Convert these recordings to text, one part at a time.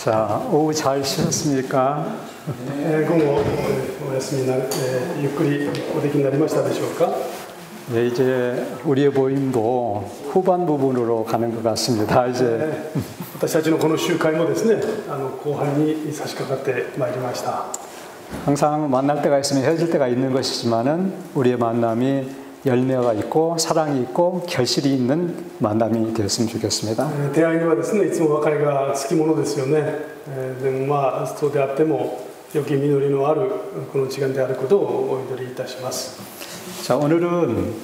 자, 오후 잘 쉬셨습니까? 午後お休みになる、ゆっくりおできになりましたでしょうか。 네, 이제 우리의 모임도 후반 부분으로 가는 것 같습니다. 이제 私たちのこの集会もですね、後半に差し掛かってまいりました。 항상 만날 때가 있으면 헤어질 때가 있는 것이지만은 우리의 만남이 열매가 있고 사랑이 있고 결실이 있는 만남이 되었으면 좋겠습니다. 出会いにはですね、いつも別れがつきものですよね。でもまあそうであっても良き実りのあるこの時間であることをお祈りいたします。 자, 오늘은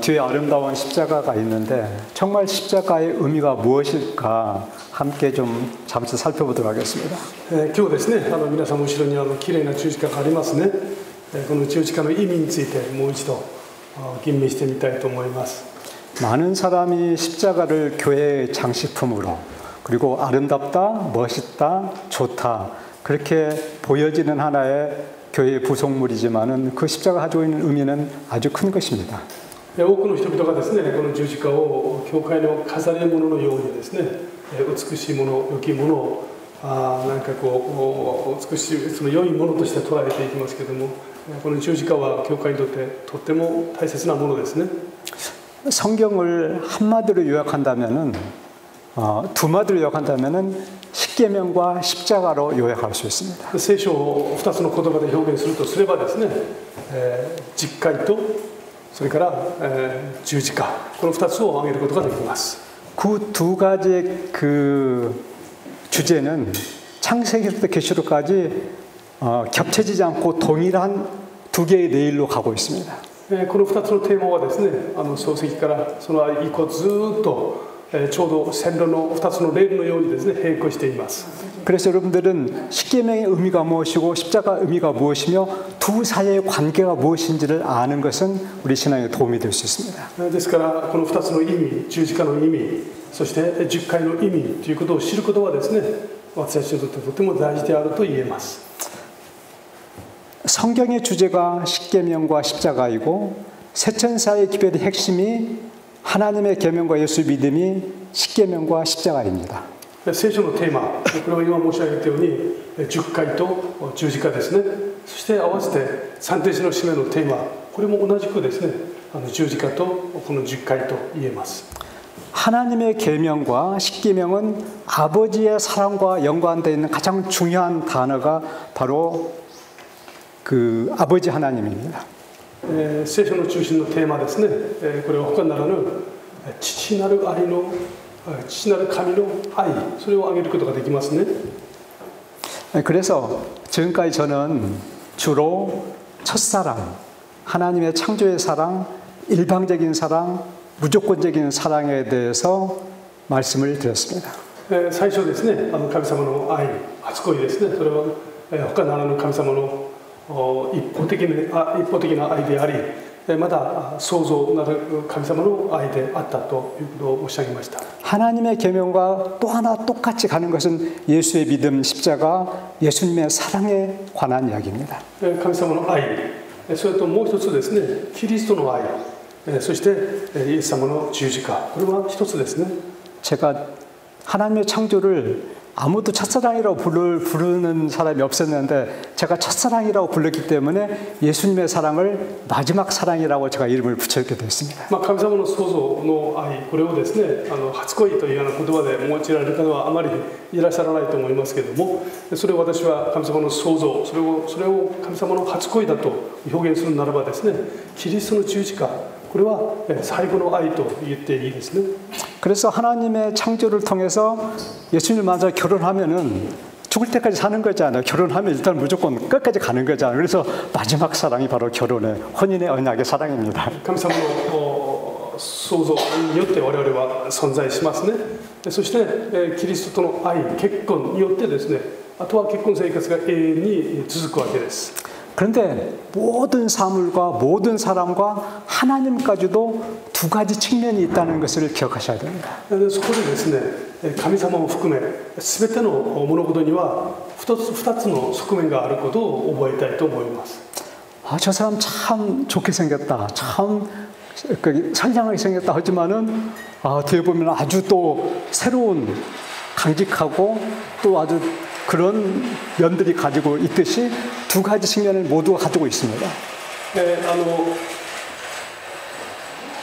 뒤에 아름다운 십자가가 있는데 정말 십자가의 의미가 무엇일까 함께 좀 잠시 살펴보도록 하겠습니다. 今日ですね、皆さんの後ろに綺麗な十字架がありますね。この十字架の意味についてもう一度吟味してみたいと思います。 많은 사람이 십자가를 교회의 장식품으로 그리고 아름답다, 멋있다, 좋다 그렇게 보여지는 하나의 교회의 부속물이지만은 그 십자가 가지고 있는 의미는 아주 큰 것입니다. 多くの人々がですね、この十字架を教会の飾り物のようにですね、美しいもの、良きものをなんかこう美しいその良いものとして捉えていきますけれども、この十字架は教会にとってとっても大切なものですね。 성경을 한마디로 요약한다면은 두 마디로 요약한다면은 십계명과 십자가로 요약할 수 있습니다. 聖書を2つの言葉で表現するとすればですね、十戒とそれから十字架この2つを挙げることができます。 그 두 가지 그 주제는 창세기부터 계시록까지 겹쳐지지 않고 동일한 두 개의 레일로 가고 있습니다. この2つのテーマはですね、創世記からその以降ずっとちょうど線路の2つのレールのようにですね並行しています。 그래서 여러분들은 십계명의 의미가 무엇이고 십자가 의미가 무엇이며 두 사이의 관계가 무엇인지를 아는 것은 우리 신앙에 도움이 될 수 있습니다. ですからこの2つの意味、十字架の意味、そして十戒の意味ということを知ることはですね、私たちにとってとても大事であると言えます。 성경의 주제가 십계명과 십자가이고 세천사의 기별의 핵심이 하나님의 계명과 예수 믿음이 십계명과 십자가입니다. 聖書のテーマ、これは今申し上げたように十戒と十字架ですね。そして合わせて三天使の使命のテーマ、これも同じくですね、十字架とこの十戒と言えます。 하나님의 계명과 십계명은 아버지의 사랑과 연관되어 있는 가장 중요한 단어가 바로 그 아버지 하나님입니다. 聖書の中心のテーマですね。これは他ならぬ父なる愛の父なる神の愛、それを挙げることができますね。 그래서 지금까지 저는 주로 첫사랑, 하나님의 창조의 사랑, 일방적인 사랑, 무조건적인 사랑에 대해서 말씀을 드렸습니다. 最初ですね、神様の愛、初恋ですね。それは他ならぬ神様の一方的な愛であり、また創造なる神様の愛であったということを申し上げました。 하나님의 계명과 또 하나 똑같이 가는 것은 예수의 믿음, 십자가, 예수님의 사랑에 관한 이야기입니다. 神様の愛、それともう一つですね、キリストの愛、そしてイエス様の十字架、これは一つですね。 제가 하나님의 창조를 아무도 첫사랑이라고 부르는 사람이 없었는데 제가 첫사랑이라고 불렀기 때문에 예수님의 사랑을 마지막 사랑이라고 제가 이름을 붙여게 됐습니다. 神様の創造の愛、これをですね、初恋というような言葉で用いられる方はあまりいらっしゃらないと思いますけれども、それを私は神様の創造、それを神様の初恋だと表現するならばですね、キリストの十字架、これは最後の愛と言っていいですね。 그래서 하나님의 창조를 통해서 예수님 만나 결혼하면은 죽을 때까지 사는 거잖아요. 결혼하면 일단 무조건 끝까지 가는 거잖아요. 그래서 마지막 사랑이 바로 결혼의 혼인의 언약의 사랑입니다. 神様の創造によって我々は存在しますね。そしてキリストとの愛、結婚によってですね、あとは結婚生活が永遠に続くわけです。 그런데 모든 사물과 모든 사람과 하나님까지도 두 가지 측면이 있다는 것을 기억하셔야 됩니다. そこでですね、神様を含め全ての物事には2つの側面があることを覚えたいと思います。 저 사람 참 좋게 생겼다. 참 선량하게 생겼다 하지만은 뒤에 보면 아주 또 새로운 강직하고 또 아주 그런 면들이 가지고 있듯이 두 가지 측면을 모두 가지고 있습니다.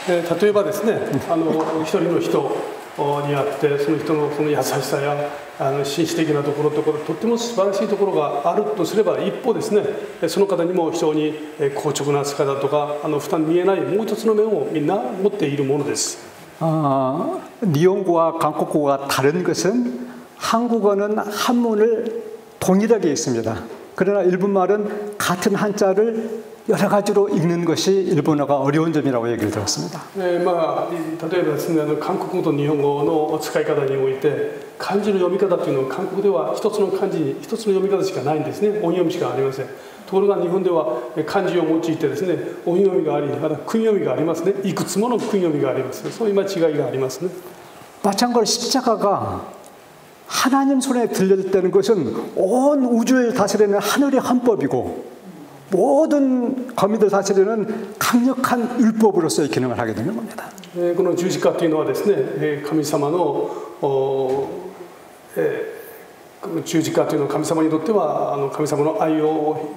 例えばですね、一人の人にあって、その人のその優しさや紳士的なところとっても素晴らしいところがあるとすれば、一方ですね、その方にも非常に硬直な姿とか負担見えないもう一つの面をみんな持っているものです。니혼고와 한국어가 다른 것은 한국어는 한문을 동일하게 읽습니다. 그러나 일본말은 같은 한자를 여러 가지로 읽는 것이 일본어가 어려운 점이라고 얘기를 들었습니다. 例えばですね、韓国語と日本語の使い方において漢字の読み方というのは韓国では一つの漢字に一つの読み方しかないんですね。音読みしかありません。ところが日本では漢字を用いてですね、音読みがあり、また訓読みがありますね。いくつもの訓読みがあります。そういう間違いがありますね。 마찬가지로 십자가가 하나님 손에 들렸다는 것은 온 우주를 다스리는 하늘의 헌법이고 모든 거민들 다스리는 강력한 율법으로서의 기능을 하게 되는 겁니다. この十字架というのはですね、神様の十字架というのは神様にとっては神様の愛を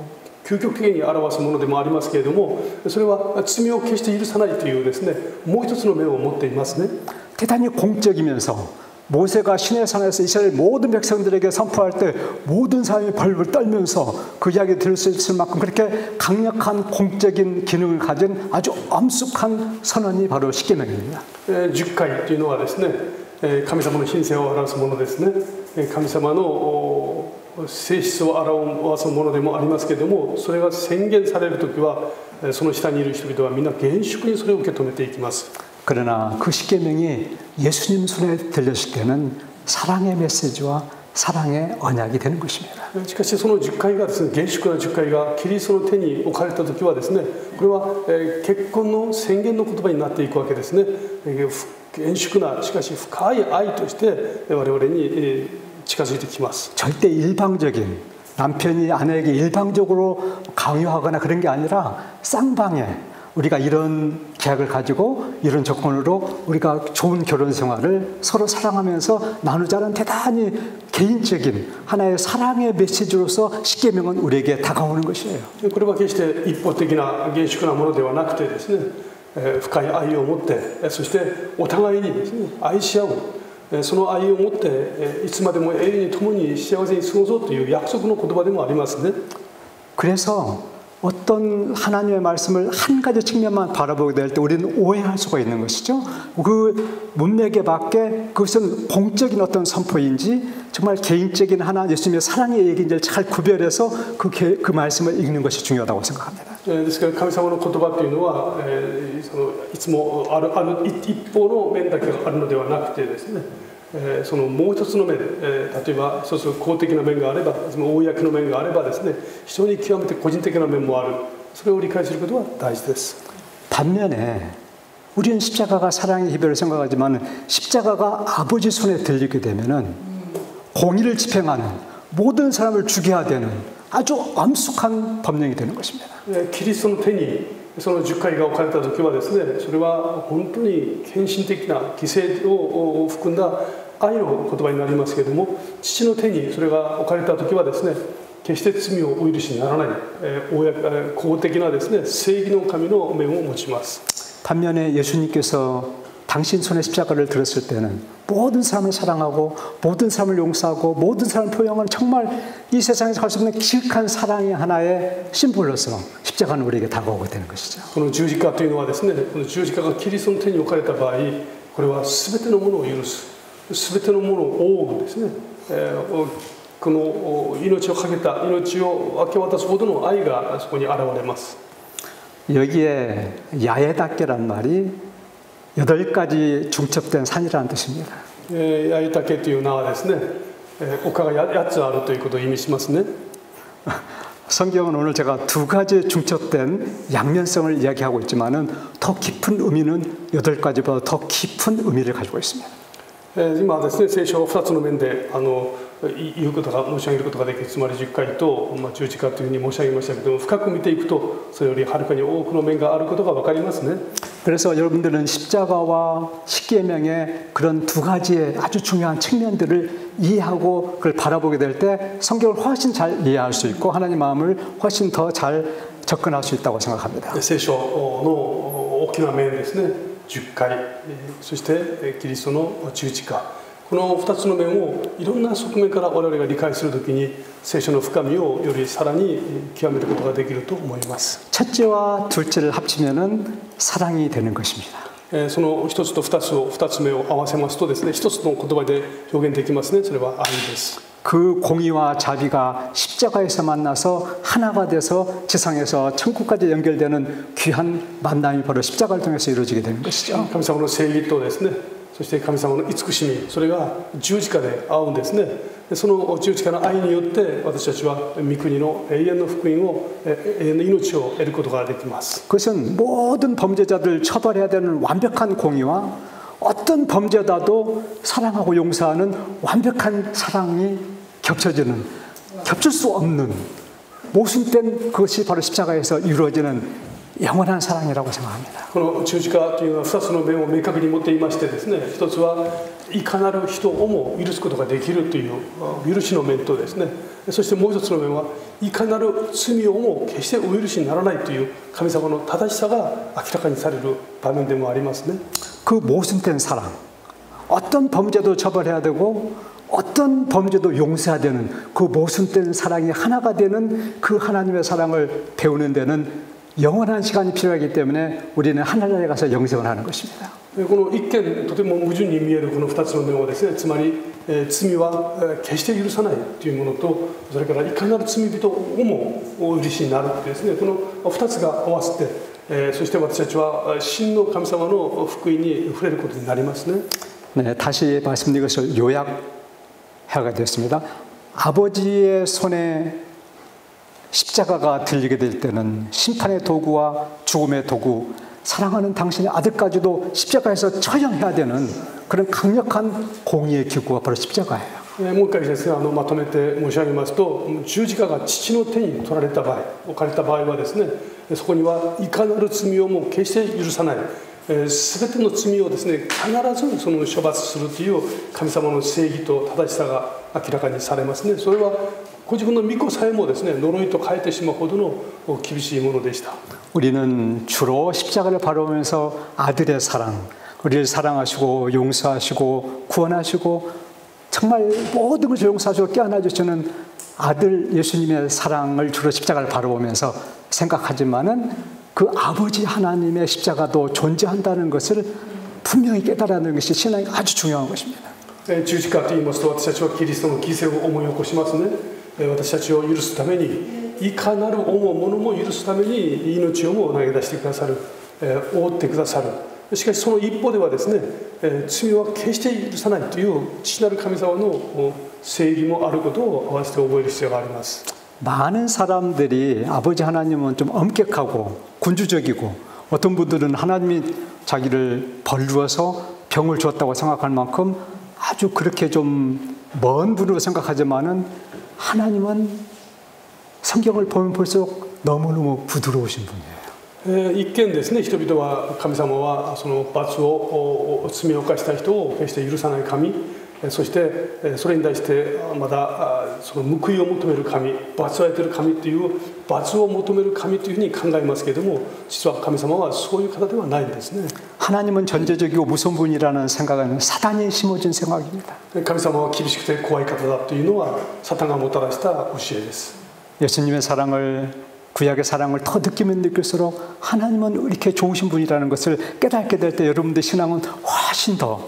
究極的に表すものでもありますけれども、それは罪を決して許さないというですね、もう一つの面を持っていますね。 대단히 공적이면서 모세가 시내산에서 이스라엘 모든 백성들에게 선포할 때 모든 사람이 벌벌 떨면서 그 이야기 들을 수 있을 만큼 그렇게 강력한 공적인 기능을 가진 아주 엄숙한 선언이 바로 십계명입니다. 10回というのはですね、神様の神聖を表すものですね。神様の性質を表すものでもありますけれども、それが宣言されるときはその下にいる人々はみんな厳粛にそれを受け止めていきます。 그러나 그 십계명이 예수님 손에 들렸을 때는 사랑의 메시지와 사랑의 언약이 되는 것입니다. しかしその10回がですね、厳粛な10回がキリストの手に置かれた時はですね、これは結婚の宣言の言葉になっていくわけですね。厳粛なしかし深い愛として我々に近づいてきます。 절대 일방적인 남편이 아내에게 일방적으로 강요하거나 그런 게 아니라 쌍방에 우리가 이런 계약을 가지고 이런 조건으로 우리가 좋은 결혼 생활을 서로 사랑하면서 나누자는 대단히 개인적인 하나의 사랑의 메시지로서 십계명은 우리에게 다가오는 것이에요. これは決して一方的な厳粛なものではなくてですね、深い愛を持ってそしてお互いにですね愛し合う、その愛を持っていつまでも永遠に共に幸せに過ごそうという約束の言葉でもありますね。 그래서 어떤 하나님의 말씀을 한 가지 측면만 바라보게 될 때 우리는 오해할 수가 있는 것이죠. 그 문맥에 맞게 그것은 공적인 어떤 선포인지 정말 개인적인 하나 예수님의 사랑의 얘기인지를 잘 구별해서 그 말씀을 읽는 것이 중요하다고 생각합니다. ですから神様の言葉というのは、いつもある一方の面だけがあるのではなくてですね、そのもう一つの面で、例えば一つ公的な面があれば公の面があればですね、非常に極めて個人的な面もある。それを理解することは大事です。 반면에 우리는 십자가가 사랑의 희별을 생각하지만 십자가가 아버지 손에 들리게 되면은 공의를 집행하는 모든 사람을 죽여야 되는 아주 엄숙한 법령이 되는 것입니다. キリストの手にその10回が置かれた時はですね、それは本当に献身的な犠牲を含んだ愛の言葉になりますけれども、父の手にそれが置かれた時はですね、決して罪をお許しにならない、公的なですね正義の神の面を持ちます。 반면에 예수님께서 당신 손에 십자가를 들었을 때는 모든 사람을 사랑하고 모든 사람을 용서하고 모든 사람을 포용하는 정말 이 세상에서 할 수 없는 기특한 사랑의 하나의 심볼로서 십자가는 우리에게 다가오게 되는 것이죠. この十字架というのはですね、この十字架がキリストの手に置かれた場合、これは全てのものを許す、全てのものを覆うですね、この命を懸けた命を明け渡すほどの愛がそこに現れます。 여기에 야에다케란 말이 8가지 중첩된 산이라는 뜻입니다. 八重岳という名はですね、丘が8つあるということを意味しますね。 성경은 오늘 제가 2가지 중첩된 양면성을 이야기하고 있지만은 더 깊은 의미는 8가지보다 더 깊은 의미를 가지고 있습니다. 今ですね、聖書を2つの面で言うことが申し上げることができる、つまり10回と、十字架というふうに申し上げましたけども、深く見ていくとそれよりはるかに多くの面があることが分かりますね。 그래서 여러분들은 십자가와 십계명의 그런 두 가지의 아주 중요한 측면들을 이해하고 그걸 바라보게 될 때 성경을 훨씬 잘 이해할 수 있고 하나님 마음을 훨씬 더 잘 접근할 수 있다고 생각합니다. 聖書の大きな面ですね、10回、そしてキリストの十字架、この2つの面をいろんな側面から我々が理解するときに聖書の深みをよりさらに極めることができると思います。 첫째와 둘째를 합치면은 사랑이 되는 것입니다. その一つと二つ目を合わせますとですね、一つの言葉で表現できますね。それは愛です。 그 공의와 자비가 십자가에서 만나서 하나가 돼서 지상에서 천국까지 연결되는 귀한 만남이 바로 십자가를 통해서 이루어지게 되는 것이죠. 神様の正義とですね、そして神様の慈しみ、それが十字架で合うんですね。その十字架の愛によって私たちは御国の永遠の福音を、永遠の命を得ることができます。 그것은 모든 범죄자들 처벌해야 되는 완벽한 공의와 어떤 범죄자도 사랑하고 용서하는 완벽한 사랑이 겹쳐지는, 겹칠 수 없는 모순된 그것이 바로 십자가에서 이루어지는 영원한 사랑이라고 생각합니다. この十字架というのは2つの面を明確に持っていましてですね、一つはいかなる人をも許すことができるという許しの面とですね、そしてもう一つの面はいかなる罪をも決してお許しにならないという神様の正しさが明らかにされる場面でもありますね。 그 모순된 사랑, 어떤 범죄도 처벌해야 되고 어떤 범죄도 용서해야 되는 그 모순된 사랑이 하나가 되는 그 하나님의 사랑을 배우는 데는 영원한 시간이 필요하기 때문에 우리는 하늘나라에 가서 영생을 하는 것입니다. この一見とても矛盾に見えるこの2つの面をですね、つまり罪は決して許さないというものと、それからいかなる罪人をもお許しになるというですね、この2つが合わせて、そして私たちは真の神様の福音に触れることになりますね。 네, 다시 말씀드린 것을 요약해가 됐습니다. 아버지의 손에 십자가가 들리게 될 때는 심판의 도구와 죽음의 도구, 사랑하는 당신의 아들까지도 십자가에서 처형해야 되는 그런 강력한 공의의 기구가 바로 십자가예요. もう一回ですね、まとめて申し上げますと、十字架が父の手に取られた場合、置かれた場合はですね、そこにはいかなる罪をも決して許さない、すべての罪をですね、必ずその処罰するという神様の正義と正しさが明らかにされますね。それはご自分の御子さえもですね、呪いと変えてしまうほどの厳しいものでした。 우리는 주로 십자가를 바라보면서 아들의 사랑, 우리를 사랑하시고 용서하시고 구원하시고 정말 모든 것을 용서하시고 깨어나 주시는 아들 예수님의 사랑을 주로 십자가를 바라보면서 생각하지만은 그 아버지 하나님의 십자가도 존재한다는 것을 분명히 깨달아내는 것이 신앙이 아주 중요한 것입니다. 十字架と言いますと、私たちはキリストの犠牲を思い起こしますね。私たちを許すために、いかなる思うものも許すために命をも投げ出してくださる、覆ってくださる。しかしその一方ではですね、罪は決して許さないという父なる神様の正義もあることを合わせて覚える必要があります。 많은 사람들이 아버지 하나님은 좀 엄격하고 군주적이고 어떤 분들은 하나님이 자기를 벌주어서 병을 주었다고 생각할 만큼 아주 그렇게 좀 먼 분으로 생각하지만은 하나님은 성경을 보면 볼수록 너무너무 부드러우신 분이에요. 一見ですね、人々は神様はその罰を罪を犯した人を決して許さない神、そしてそれに対してまだその報いを求める神、罰を与えている神という罰を求める神というふうに考えますけれども、実は神様はそういう方ではないんですね。 하나님은 전제적이고 무서운 분이라는 생각은 사단이 심어준 생각입니다. 神様は厳しくて怖い方だというのはサタンがもたらした教えです。 예수님의 사랑을 구약의 사랑을 더 느끼면 느낄수록 하나님은 이렇게 좋으신 분이라는 것을 깨닫게 될 때 여러분들 신앙은 훨씬 더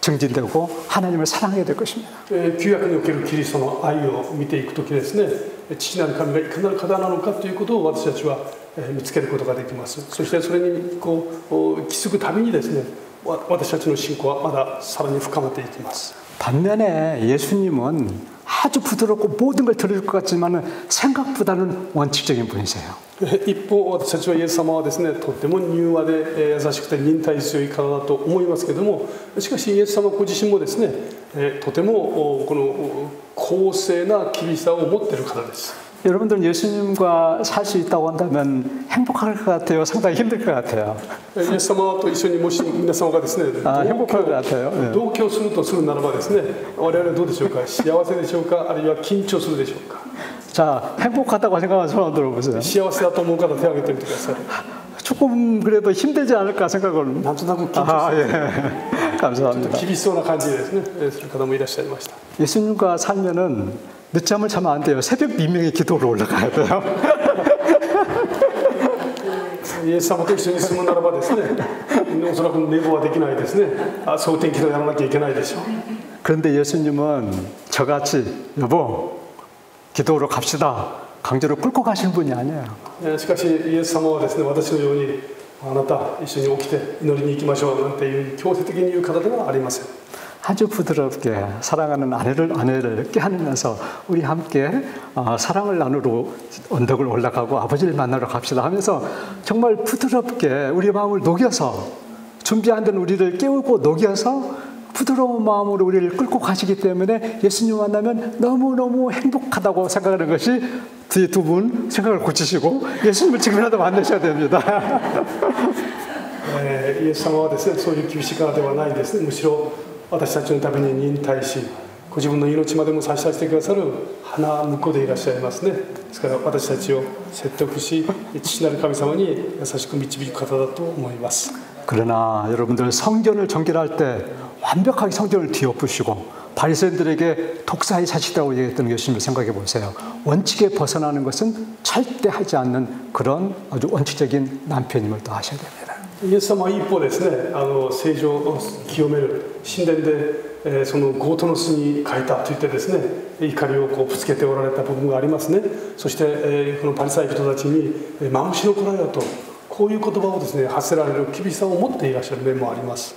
증진되고 하나님을 사랑하게 될 것입니다. 旧約におけるキリストの愛を見ていくときですね、父なる神がいかなる方なのかということを私たちは見つけることができます。そしてそれに気づくたびにですね、私たちの信仰はまださらに深まっていきます。 반면에 예수님은 아주 부드럽고 모든 걸 들을 것 같지만 생각보다는 원칙적인 분이세요. 一方、私たちはイエス様はですね、とっても柔和で優しくて忍耐強い方だと思いますけれども、しかしイエス様ご自身もですね、とてもこの公正な厳しさを持っている方です。 여러분들은 예수님과 살 수 있다고 한다면 행복할 것 같아요? 상당히 힘들 것 같아요? イエス様と一緒にもし皆様がですね、행복할 것 같아요. 同居するとするならばですね、我々はどうでしょうか。幸せでしょうか、あるいは緊張するでしょうか。 자, 행복하다고 생각하는 손 한번 들어보세요. 幸せだと思う方手を挙げてみてください。 조금 그래도 힘들지 않을까 생각을. なんとなく緊張する、 예. 감사합니다. 厳しそうな感じでですね、する方もいらっしゃいました。 예수님과 살면은 늦잠을 자면 안 돼요. 새벽 미명의 기도로 올라가야 돼요. イエス様と一緒に住むならばですね、おそらく寝坊はできないですね。蒼天祈祷やらなきゃいけないでしょう。 그런데 예수님은 저같이 여보 기도로 갑시다 강제로 끌고 가시는 분이 아니에요. しかしイエス様はですね、私のようにあなた一緒に起きて祈りに行きましょうなんていう強制的に言う方ではありません。 아주 부드럽게 사랑하는 아내를 껴안으면서 우리 함께 사랑을 나누러 언덕을 올라가고 아버지를 만나러 갑시다 하면서 정말 부드럽게 우리 마음을 녹여서 준비 안 된 우리를 깨우고 녹여서 부드러운 마음으로 우리를 끌고 가시기 때문에 예수님 만나면 너무너무 행복하다고 생각하는 것이 뒤에 두 분 생각을 고치시고 예수님을 지금이라도 만나셔야 됩니다. イエス様はですね、そういう厳しい方ではないですね。むしろ私たちのために忍耐し、ご自分の命までも差し出してくださる花婿でいらっしゃいますね。ですから私たちを説得し、父なる神様に優しく導く方だと思います。 그러나 여러분들 성전을 정결할 때 완벽하게 성전을 뒤엎으시고 바리새인들에게 독사의 자식이라고 얘기했던 예수님을 생각해 보세요. 원칙에 벗어나는 것은 절대 하지 않는 그런 아주 원칙적인 남편임을 또 아셔야 됩니다. イエス様は一方ですね、聖女を清める神殿で、その強盗の巣に書いたといってですね、怒りをこうぶつけておられた部分がありますね。そして、このパリサイ人たちにマムシの子だよとこういう言葉をですね発せられる厳しさを持っていらっしゃる面もあります。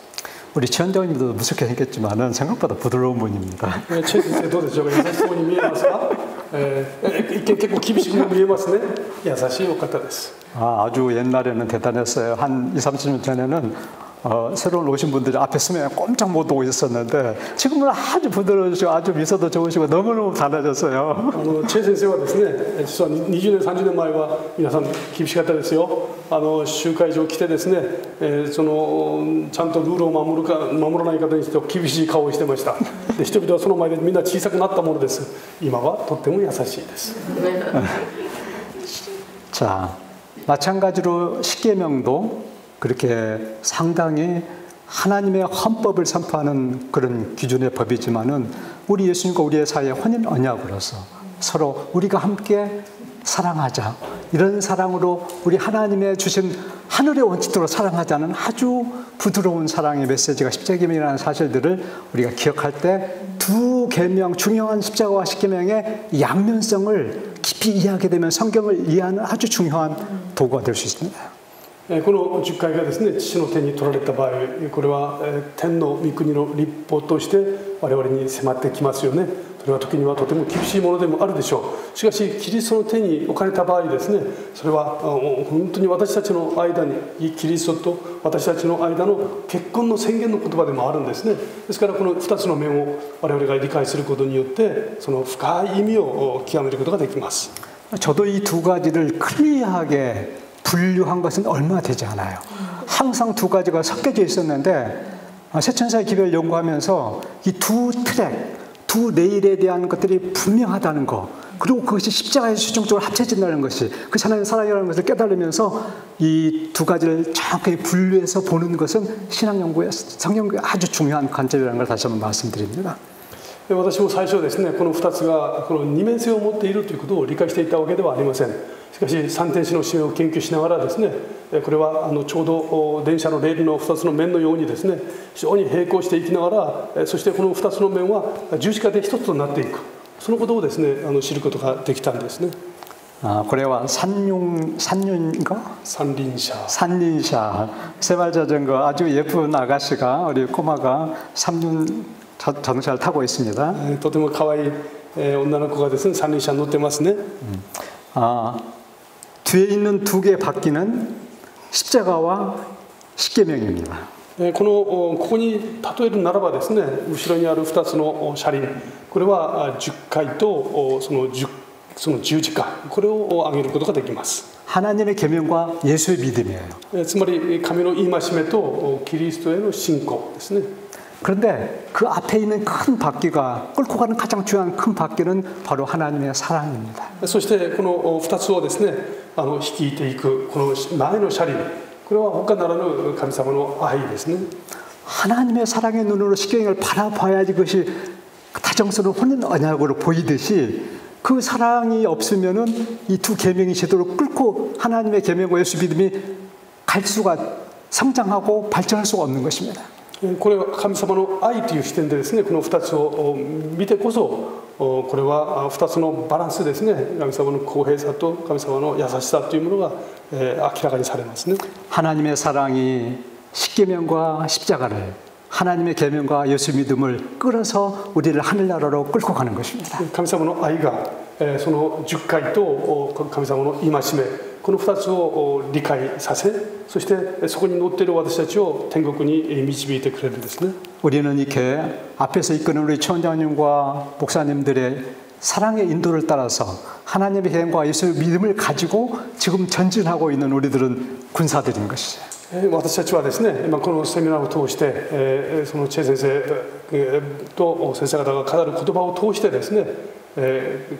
우리 최원장님도 무섭게 생겼지만은 생각보다 부드러운 분입니다. チェ先生どうでしょうか。優しそうに見えますか。一見結構厳しく見えますね。優しいお方です。 아주 옛날에는 대단했어요. 한 20, 30년 전에는 새로운 오신 분들이 앞에 서면 꼼짝 못 오고 있었는데 지금은 아주 부드러우시고 아주 미소도 좋으시고 너무너무 달라졌어요. チェ先生はですね、実は20年30年前は皆さん厳しかったですよ。集会場来てですね、そのちゃんとルールを守らない方にして厳しい顔をしてました。で人々はその前でみんな小さくなったものです。今はとっても優しいです。 자, 마찬가지로 십계명도 그렇게 상당히 하나님의 헌법을 선포하는 그런 기준의 법이지만은 우리 예수님과 우리의 사이의 혼인 언약으로서 서로 우리가 함께 사랑하자, 이런 사랑으로 우리 하나님의 주신 하늘의 원칙대로 사랑하자는 아주 부드러운 사랑의 메시지가 십자계명이라는 사실들을 우리가 기억할 때 두 계명, 중요한 십자가와 십계명의 양면성을 깊이 이해하게 되면 성경을 이해하는 아주 중요한 도구가 될 수 있습니다. この10回がですね、父の手に取られた場合、これは天の御国の立法として我々に迫ってきますよね。それは時にはとても厳しいものでもあるでしょう。しかしキリストの手に置かれた場合ですね、それは本当に私たちの間にキリストと私たちの間の結婚の宣言の言葉でもあるんですね。ですからこの2つの面を我々が理解することによってその深い意味を極めることができます。 저도 이 두 가지를 클리어하게 분류한 것은 얼마 되지 않아요. 항상 두 가지가 섞여져 있었는데 세천사의 기별을 연구하면서 이 두 트랙, 두 레일에 대한 것들이 분명하다는 거, 그리고 그것이 십자가에 최종적으로 합쳐진다는 것이 그 하나님의 사랑이라는 것을 깨달으면서 이 두 가지를 정확하게 분류해서 보는 것은 신학연구에 성경연구에 아주 중요한 관점이라는 걸 다시 한번 말씀드립니다. 私も最初ですね、この2つがこの二面性を持っているということを理解していたわけではありません。しかし三天使の使命を研究しながらですね、これはちょうど電車のレールの2つの面のようにですね、非常に並行していきながら、そしてこの2つの面は十字架で一つとなっていく、そのことをですね知ることができたんですね。 これは三輪車세발자전거 아주 예쁜 아가씨가 우리 꼬마가 삼륜 자동차를 타고 있습니다. とても可愛い女の子がですね三輪車に乗ってますね。 뒤에 있는 두 개의 바퀴는 십자가와 십계명입니다. ここに例えるならばですね、後ろにある2つの車輪、これは10回とその10その十字架これを挙げることができます。 하나님의 계명과 예수의 믿음이에요. つまり神の戒めとキリストへの信仰ですね。 그런데 그 앞에 있는 큰 바퀴가 끌고 가는 가장 중요한 큰 바퀴는 바로 하나님의 사랑입니다. そしてこの2つをですね率いていくこの前の車輪これは他ならぬ神様の愛ですね。 하나님의 사랑의 눈으로 십계명을 바라봐야지 그것이 다정스러운 혼인 언약으로 보이듯이 그 사랑이 없으면은 이 두 계명이 제대로 끌고 하나님의 계명과 예수 믿음이 갈 수가 성장하고 발전할 수가 없는 것입니다. これは神様の愛という視点でですねこの2つを見てこそこれは2つのバランスですね神様の公平さと神様の優しさというものが明らかにされますね。 하나님의 사랑이 십계명과 십자가를 하나님의 계명과 예수 믿음을 끌어서 우리를 하늘나라로 끌고 가는 것입니다. 神様の愛がその十戒と神様の戒めこの2つを理解させそしてそこに乗っている私たちを天国に導いてくれるんですね。 우리는 이렇게 앞에서 이끄는 우리 총장님과 목사님들의 사랑의 인도를 따라서 하나님의 계명과 예수 믿음을 가지고 지금 전진하고 있는 우리들은 군사들인 것이죠. 私たちはですねこのセミナーを通してそのチェ先生と先生方が語る言葉を通してですね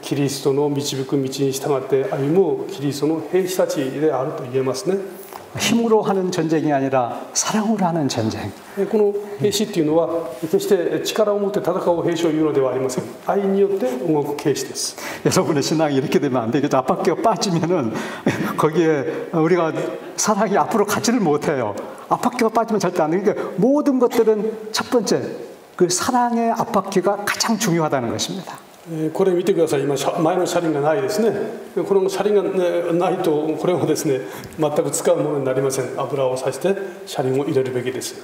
キリストの導く道に従って歩むキリストの兵士たちであると言えますね。 힘으로 하는 전쟁이 아니라 사랑으로 하는 전쟁. この兵士っていうのは決して力を持って戦う兵士を言うのではありません。愛によって動く兵士です。 여러분의 신앙이 이렇게 되면 안 되겠죠. 앞바퀴가 빠지면은 거기에 우리가 사랑이 앞으로 가지를 못해요. 앞바퀴가 빠지면 절대 안 돼. 그러니까 모든 것들은 첫 번째 그 사랑의 앞바퀴가 가장 중요하다는 것입니다. これ見てください。今前の車輪がないですね。この車輪がないとこれはですね全く使うものになりません。油をさして車輪を入れるべきです。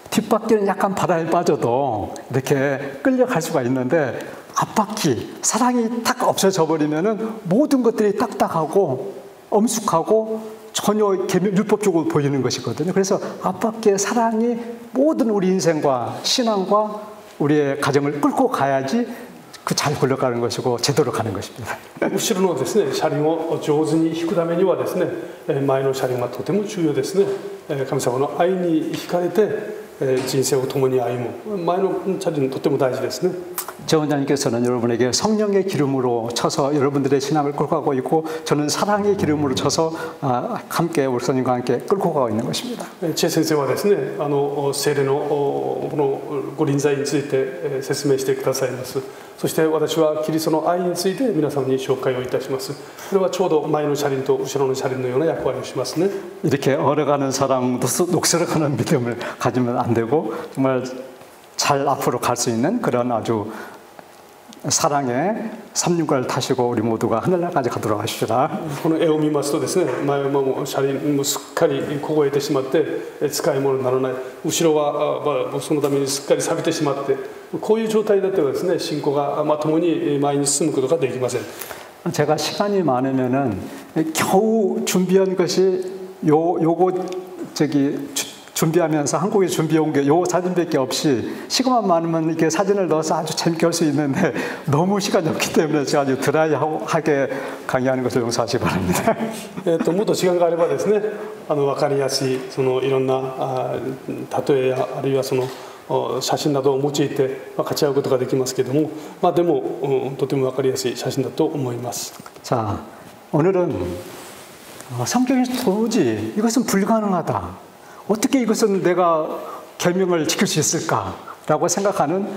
뒷바퀴는 약간 바다에 빠져도 이렇게 끌려갈 수가 있는데 앞바퀴 사랑이 딱 없어져 버리면은 모든 것들이 딱딱하고 엄숙하고 전혀 율법적으로 보이는 것이거든요. 그래서 앞바퀴의 사랑이 모든 우리 인생과 신앙과 우리의 가정을 끌고 가야지 그 잘 굴러가는 것이고 제대로 가는 것입니다. 後ろのですね車輪を上手に引くためにはですね前の車輪はとても重要ですね。神様の愛に惹かれて人生を共に歩む前の車輪とても大事ですね。 제 원장님께서는 여러분에게 성령의 기름으로 쳐서 여러분들의 신앙을 끌고 가고 있고 저는 사랑의 기름으로 쳐서 함께 목사님과 함께 끌고 가고 있는 것입니다. チェ先生はですね聖霊のこのご臨在について説明してくださいます。そして私はキリストの愛について皆様に紹介をいたします。これはちょうど前の車輪と後ろの車輪のような役割をしますね。 이렇게 얼어가는 사랑, 녹슬어가는 믿음을 가지면 안 되고 정말 잘 앞으로 갈 수 있는 그런 아주 사랑의 삼륜과를 타시고 우리 모두가 하늘나라까지 가도록 하십시다. この絵を見ますとですね前も車輪もすっかり凍えてしまって使い物にならない後ろはそのためにすっかり錆びてしまってこういう状態だってはですね信仰がまともに前に進むことができません。 제가 시간이 많으면은 겨우 준비한 것이 요거 준비하면서 한국에 준비해 온 게 요 사진밖에 없이 시간만 많으면 이렇게 사진을 넣어서 아주 재밌게 할 수 있는데 너무 시간이 없기 때문에 제가 아주 드라이하게 강의하는 것을 용서하시기 바랍니다. もっと時間があればですね分かりやすいそのいろんな例えやあるいはその写真などを用いて分かち合うことができますけれども、でもとても分かりやすい写真だと思います。 자, 오늘은 성경에서 도무지 이것은 불가능하다. 어떻게 이것은 내가 계명을 지킬 수 있을까라고 생각하는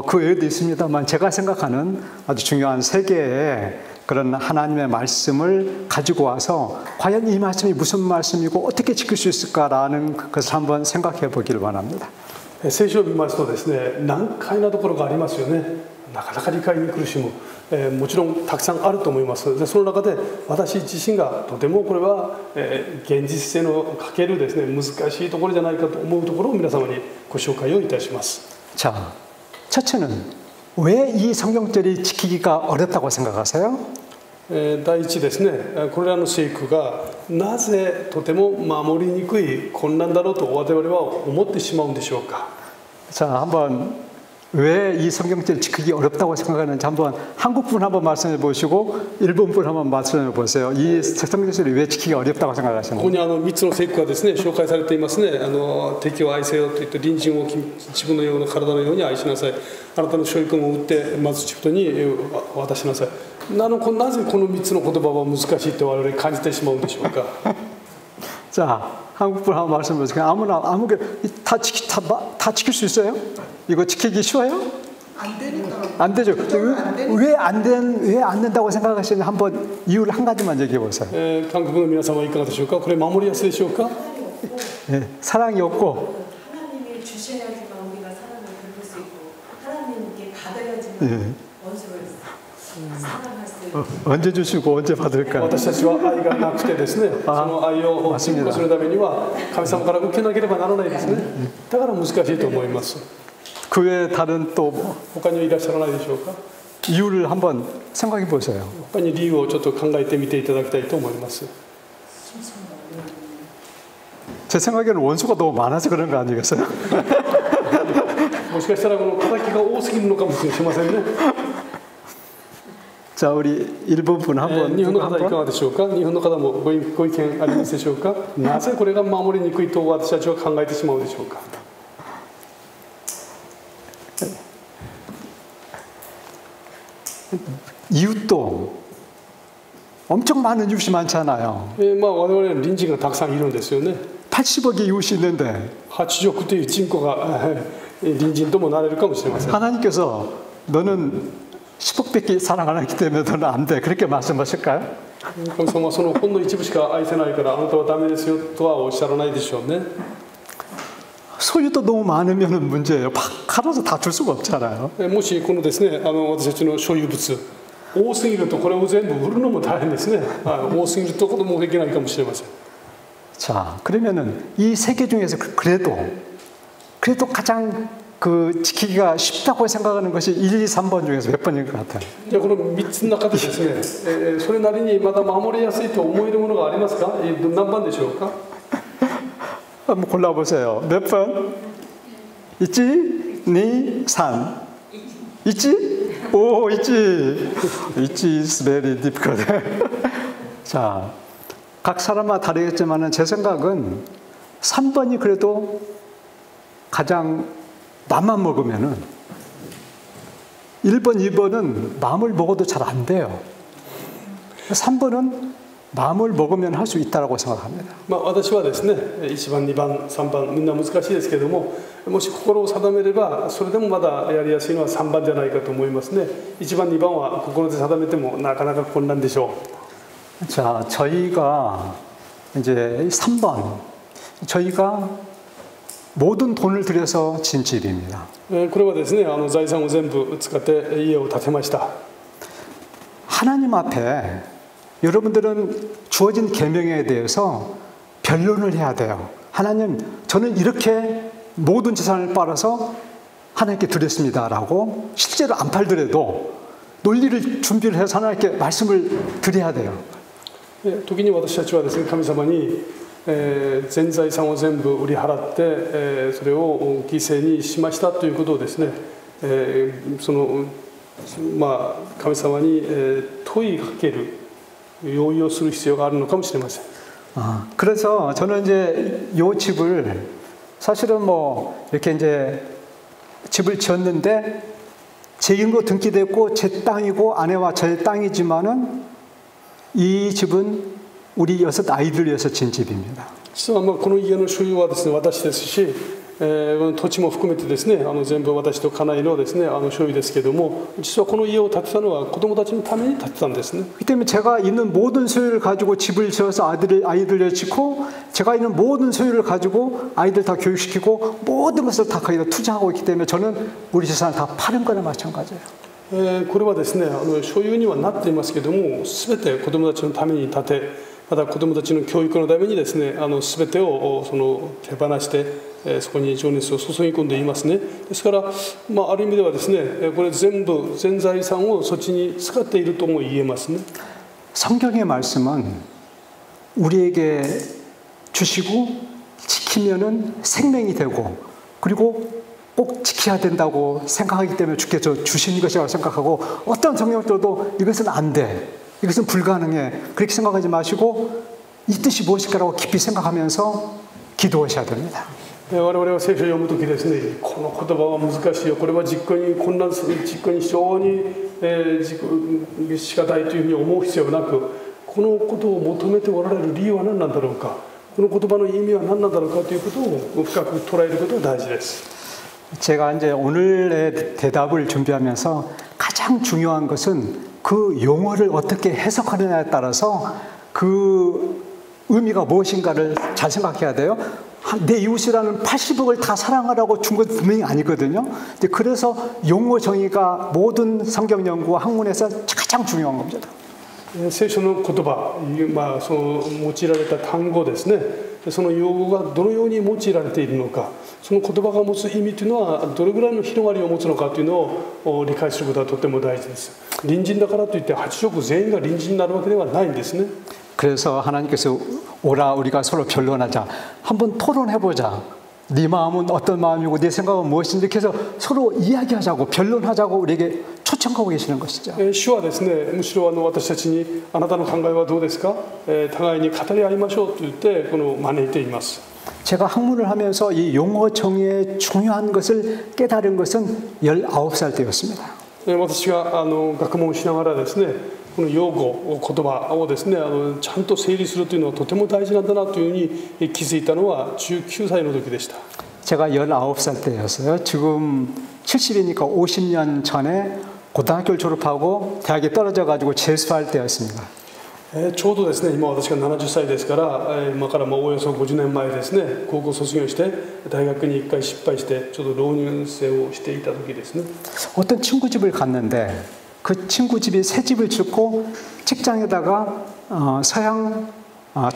그 외에도 있습니다만 제가 생각하는 아주 중요한 세 개의 그런 하나님의 말씀을 가지고 와서 과연 이 말씀이 무슨 말씀이고 어떻게 지킬 수 있을까라는 것을 한번 생각해 보기를 원합니다. 聖書を見ますとですね難解なところがありますよね。なかなか理解に苦しむ、もちろんたくさんあると思います。でその中で私自身がとてもこれは、現実性の欠けるですね難しいところじゃないかと思うところを皆様にご紹介をいたします。 자, 첫째는 왜 이 성경절이 지키기가 어렵다고 생각하세요? 第一ですねこれらの聖句がなぜとても守りにくい困難だろうと我々は思ってしまうんでしょうか。 자, 한번 왜 이 성경책을 지키기 어렵다고 생각하는지 한번 한국분 한번 말씀해 보시고 일본분 한번 말씀해 보세요. 이 성경책을 왜 지키기 어렵다고 생각하시나요? ここに3つの聖句がですね紹介されていますね。敵を愛せよと言って隣人を自分のような体のように愛しなさい。あなたの所有権を売って貧しい人に渡しなさい。なぜこの3つの言葉は難しいと我々感じてしまうんでしょうか。 자, 한국분 한번 말씀해 보세요. 아무게 다 지킬 수 있어요? 이거 지키기 쉬워요? 안 되니까. 안 되죠. 왜 안 된다고 생각하시는 한번 이유를 한 가지만 얘기해 보세요. 韓国の皆様はいかがでしょうか。これ守りやすいでしょうか。 네, 사랑이 없고 하나님이 주셔야지만 우리가 사랑을 베풀 수 있고 하나님께 받아야지만 원수를 사랑할 수 있고. 언제 주시고 언제 받을까? 私たちは愛がなくてですね、その愛を実行するためには神様から受けなければならないですね。だから難しいと思います。 그 외에 다른 또 他にいらっしゃらないでしょうか。 이유를 한번 생각해 보세요. 他に理由をちょっと考えてみていただきたいと思います。 제 생각에는 원수가 너무 많아서 그런 거 아니겠어요? もしかしたらこの敵が多すぎるのかもしれませんね。 자, 우리 일본 분 한번 日本の方いかがでしょうか。日本の方もご意見ありますでしょうか。なぜこれが守りにくいと私たちは考えてしまうでしょうか。 이웃도 엄청 많은 이웃이 많잖아요. 我々隣人がたくさんいるんですよね。 80억의 이웃이 있는데 80億という人口が隣人ともなれるかもしれません。 하나님께서 너는 10억밖에 사랑 안 했기 때문에 너는 안 돼. 그렇게 말씀하실까요? 神様はそのほんの一部しか愛せないからあなたはダメですよとはおっしゃらないでしょうね。 소유도 너무 많으면 문제예요. 갈아서 다 줄 수가 없잖아요. もしこのですね私たちの所有物多すぎるとこれを全部売るのも大変ですね。多すぎるとこともできないかもしれません。 자, 그러면은 이 세 개 중에서 그래도 가장 그 지키기가 쉽다고 생각하는 것이 1, 2, 3번 중에서 몇 번인 것 같아요? じゃあこの3つの中でですね、それなりにまだ守りやすいと思えるものがありますか。何番でしょうか。 한번 골라보세요. 몇 번? 있지? 2, 3. 있지? 오, 있지. 있지 is very difficult. 자, 각 사람마다 다르겠지만 제 생각은 3번이 그래도 가장 맘만 먹으면은 1번, 2번은 마음을 먹어도 잘 안 돼요. 3번은 마음을 먹으면 할 수 있다라고 생각합니다. 私はですね、1番、2番、3番みんな難しいですけれども、もし心を定めればそれでもまだやりやすいのは3番じゃないかと思いますね。1番、2番は心で定めてもなかなか困難でしょう。 자, 저희가 이제 3번, 저희가 모든 돈을 들여서 진 집입니다. これはですね、財産を全部使って家を建てました。 하나님 앞에 여러분들은 주어진 계명에 대해서 변론을 해야 돼요. 하나님, 저는 이렇게 모든 재산을 빨아서 하나님께 드렸습니다라고 실제로 안 팔더라도 논리를 준비를 해서 하나님께 말씀을 드려야 돼요. 時に私たちはですね、神様に全財産を全部売り払ってそれを犠牲にしましたということをですね、神様に問いかける用意をする必要があるのかもしれません。 그래서 저는 이제 이 집을 사실은 뭐 이렇게 이제 집을 지었는데 제 이름으로 등기됐고 제 땅이고 아내와 저의 땅이지만은 이 집은 우리 6 아이들 위해서 진 집입니다. 実はこの家の所有はですね、私ですし、土地も含めてですね、全部私と家内のですね、所有ですけども、実はこの家を建てたのは子供たちのために建てたんですね。 그 때문에 제가 있는 모든 소유를 가지고 집을 지어서 아이들을 짓고 제가 있는 모든 소유를 가지고 아이들 다 교육시키고 모든 것을 다 거기다 투자하고 있기 때문에 저는 우리 재산을 다 파는 거나 마찬가지예요. これはですね、所有にはなっていますけども、全て子供たちのために建て、また子供たちの教育のためにですね、全てを手放してそこに情熱を注ぎ込んでいますね。ですから、ある意味ではですね、これ全財産をそっちに使っているとも言えますね。 성경의 말씀은 우리에게 주시고 지키면은 생명이 되고 그리고 꼭 지켜야 된다고 생각하기 때문에 주께서 주신 것이라고 생각하고 어떤 성경들도 이것은 안 돼, 이것은 불가능해 그렇게 생각하지 마시고 이 뜻이 무엇일까라고 깊이 생각하면서 기도하셔야 됩니다. 我々は聖書を読むときですね、この言葉は難しいよ、これは実行に困難する、実行に非常にしがたいというふうに思う必要はなく、このことを求めておられる理由は何なんだろうか、この言葉の意味は何なんだろうかということを深く捉えることが大事です。 제가 이제 오늘의 대답을 준비하면서 가장 중요한 것은 그 용어를 어떻게 해석하느냐에 따라서 그 의미가 무엇인가를 잘 생각해야 돼요. 내 이웃이라는 80억을 다 사랑하라고 준 건 분명히 아니거든요. 그래서 용어 정의가 모든 성경 연구와 학문에서 가장 중요한 겁니다. 聖書の言葉、その用いられた単語ですね、その用語がどのように用いられているのか、その言葉が持つ意味というのはどれぐらいの広がりを持つのかというのを理解することはとても大事です。隣人だからといって8億全員が隣人になるわけではないんですね。 그래서 하나님께서 오라 우리가 서로 변론하자, 한번 토론해보자. 네 마음은 어떤 마음이고 네 생각은 무엇인지 이렇게 해서 서로 이야기하자고 변론하자고 우리에게 초청하고 계시는 것이죠. 主はですね、むしろ私たちにあなたの考えはどうですか、互いに語り合いましょうと言ってこの招いています。 제가 학문을 하면서 이 용어 정의의 중요한 것을 깨달은 것은 19살 때였습니다. 私が学問をしながらですね、この用語、言葉をですね、ちゃんと整理するというのはとても大事なんだなというふうに気づいたのは19歳の時でした。 제가 19살 때였어요. 지금 70이니까 50년 전에 고등학교를 졸업하고 대학에 떨어져 가지고 재수할 때였습니다. ちょうどですね、今私が70歳ですから、今からもうおよそ50年前ですね、高校卒業して大学に1回失敗してちょうど浪人生をしていた時ですね。 어떤 친구 집을 갔는데 그 친구 집이 새 집을 짓고 책장에다가 서양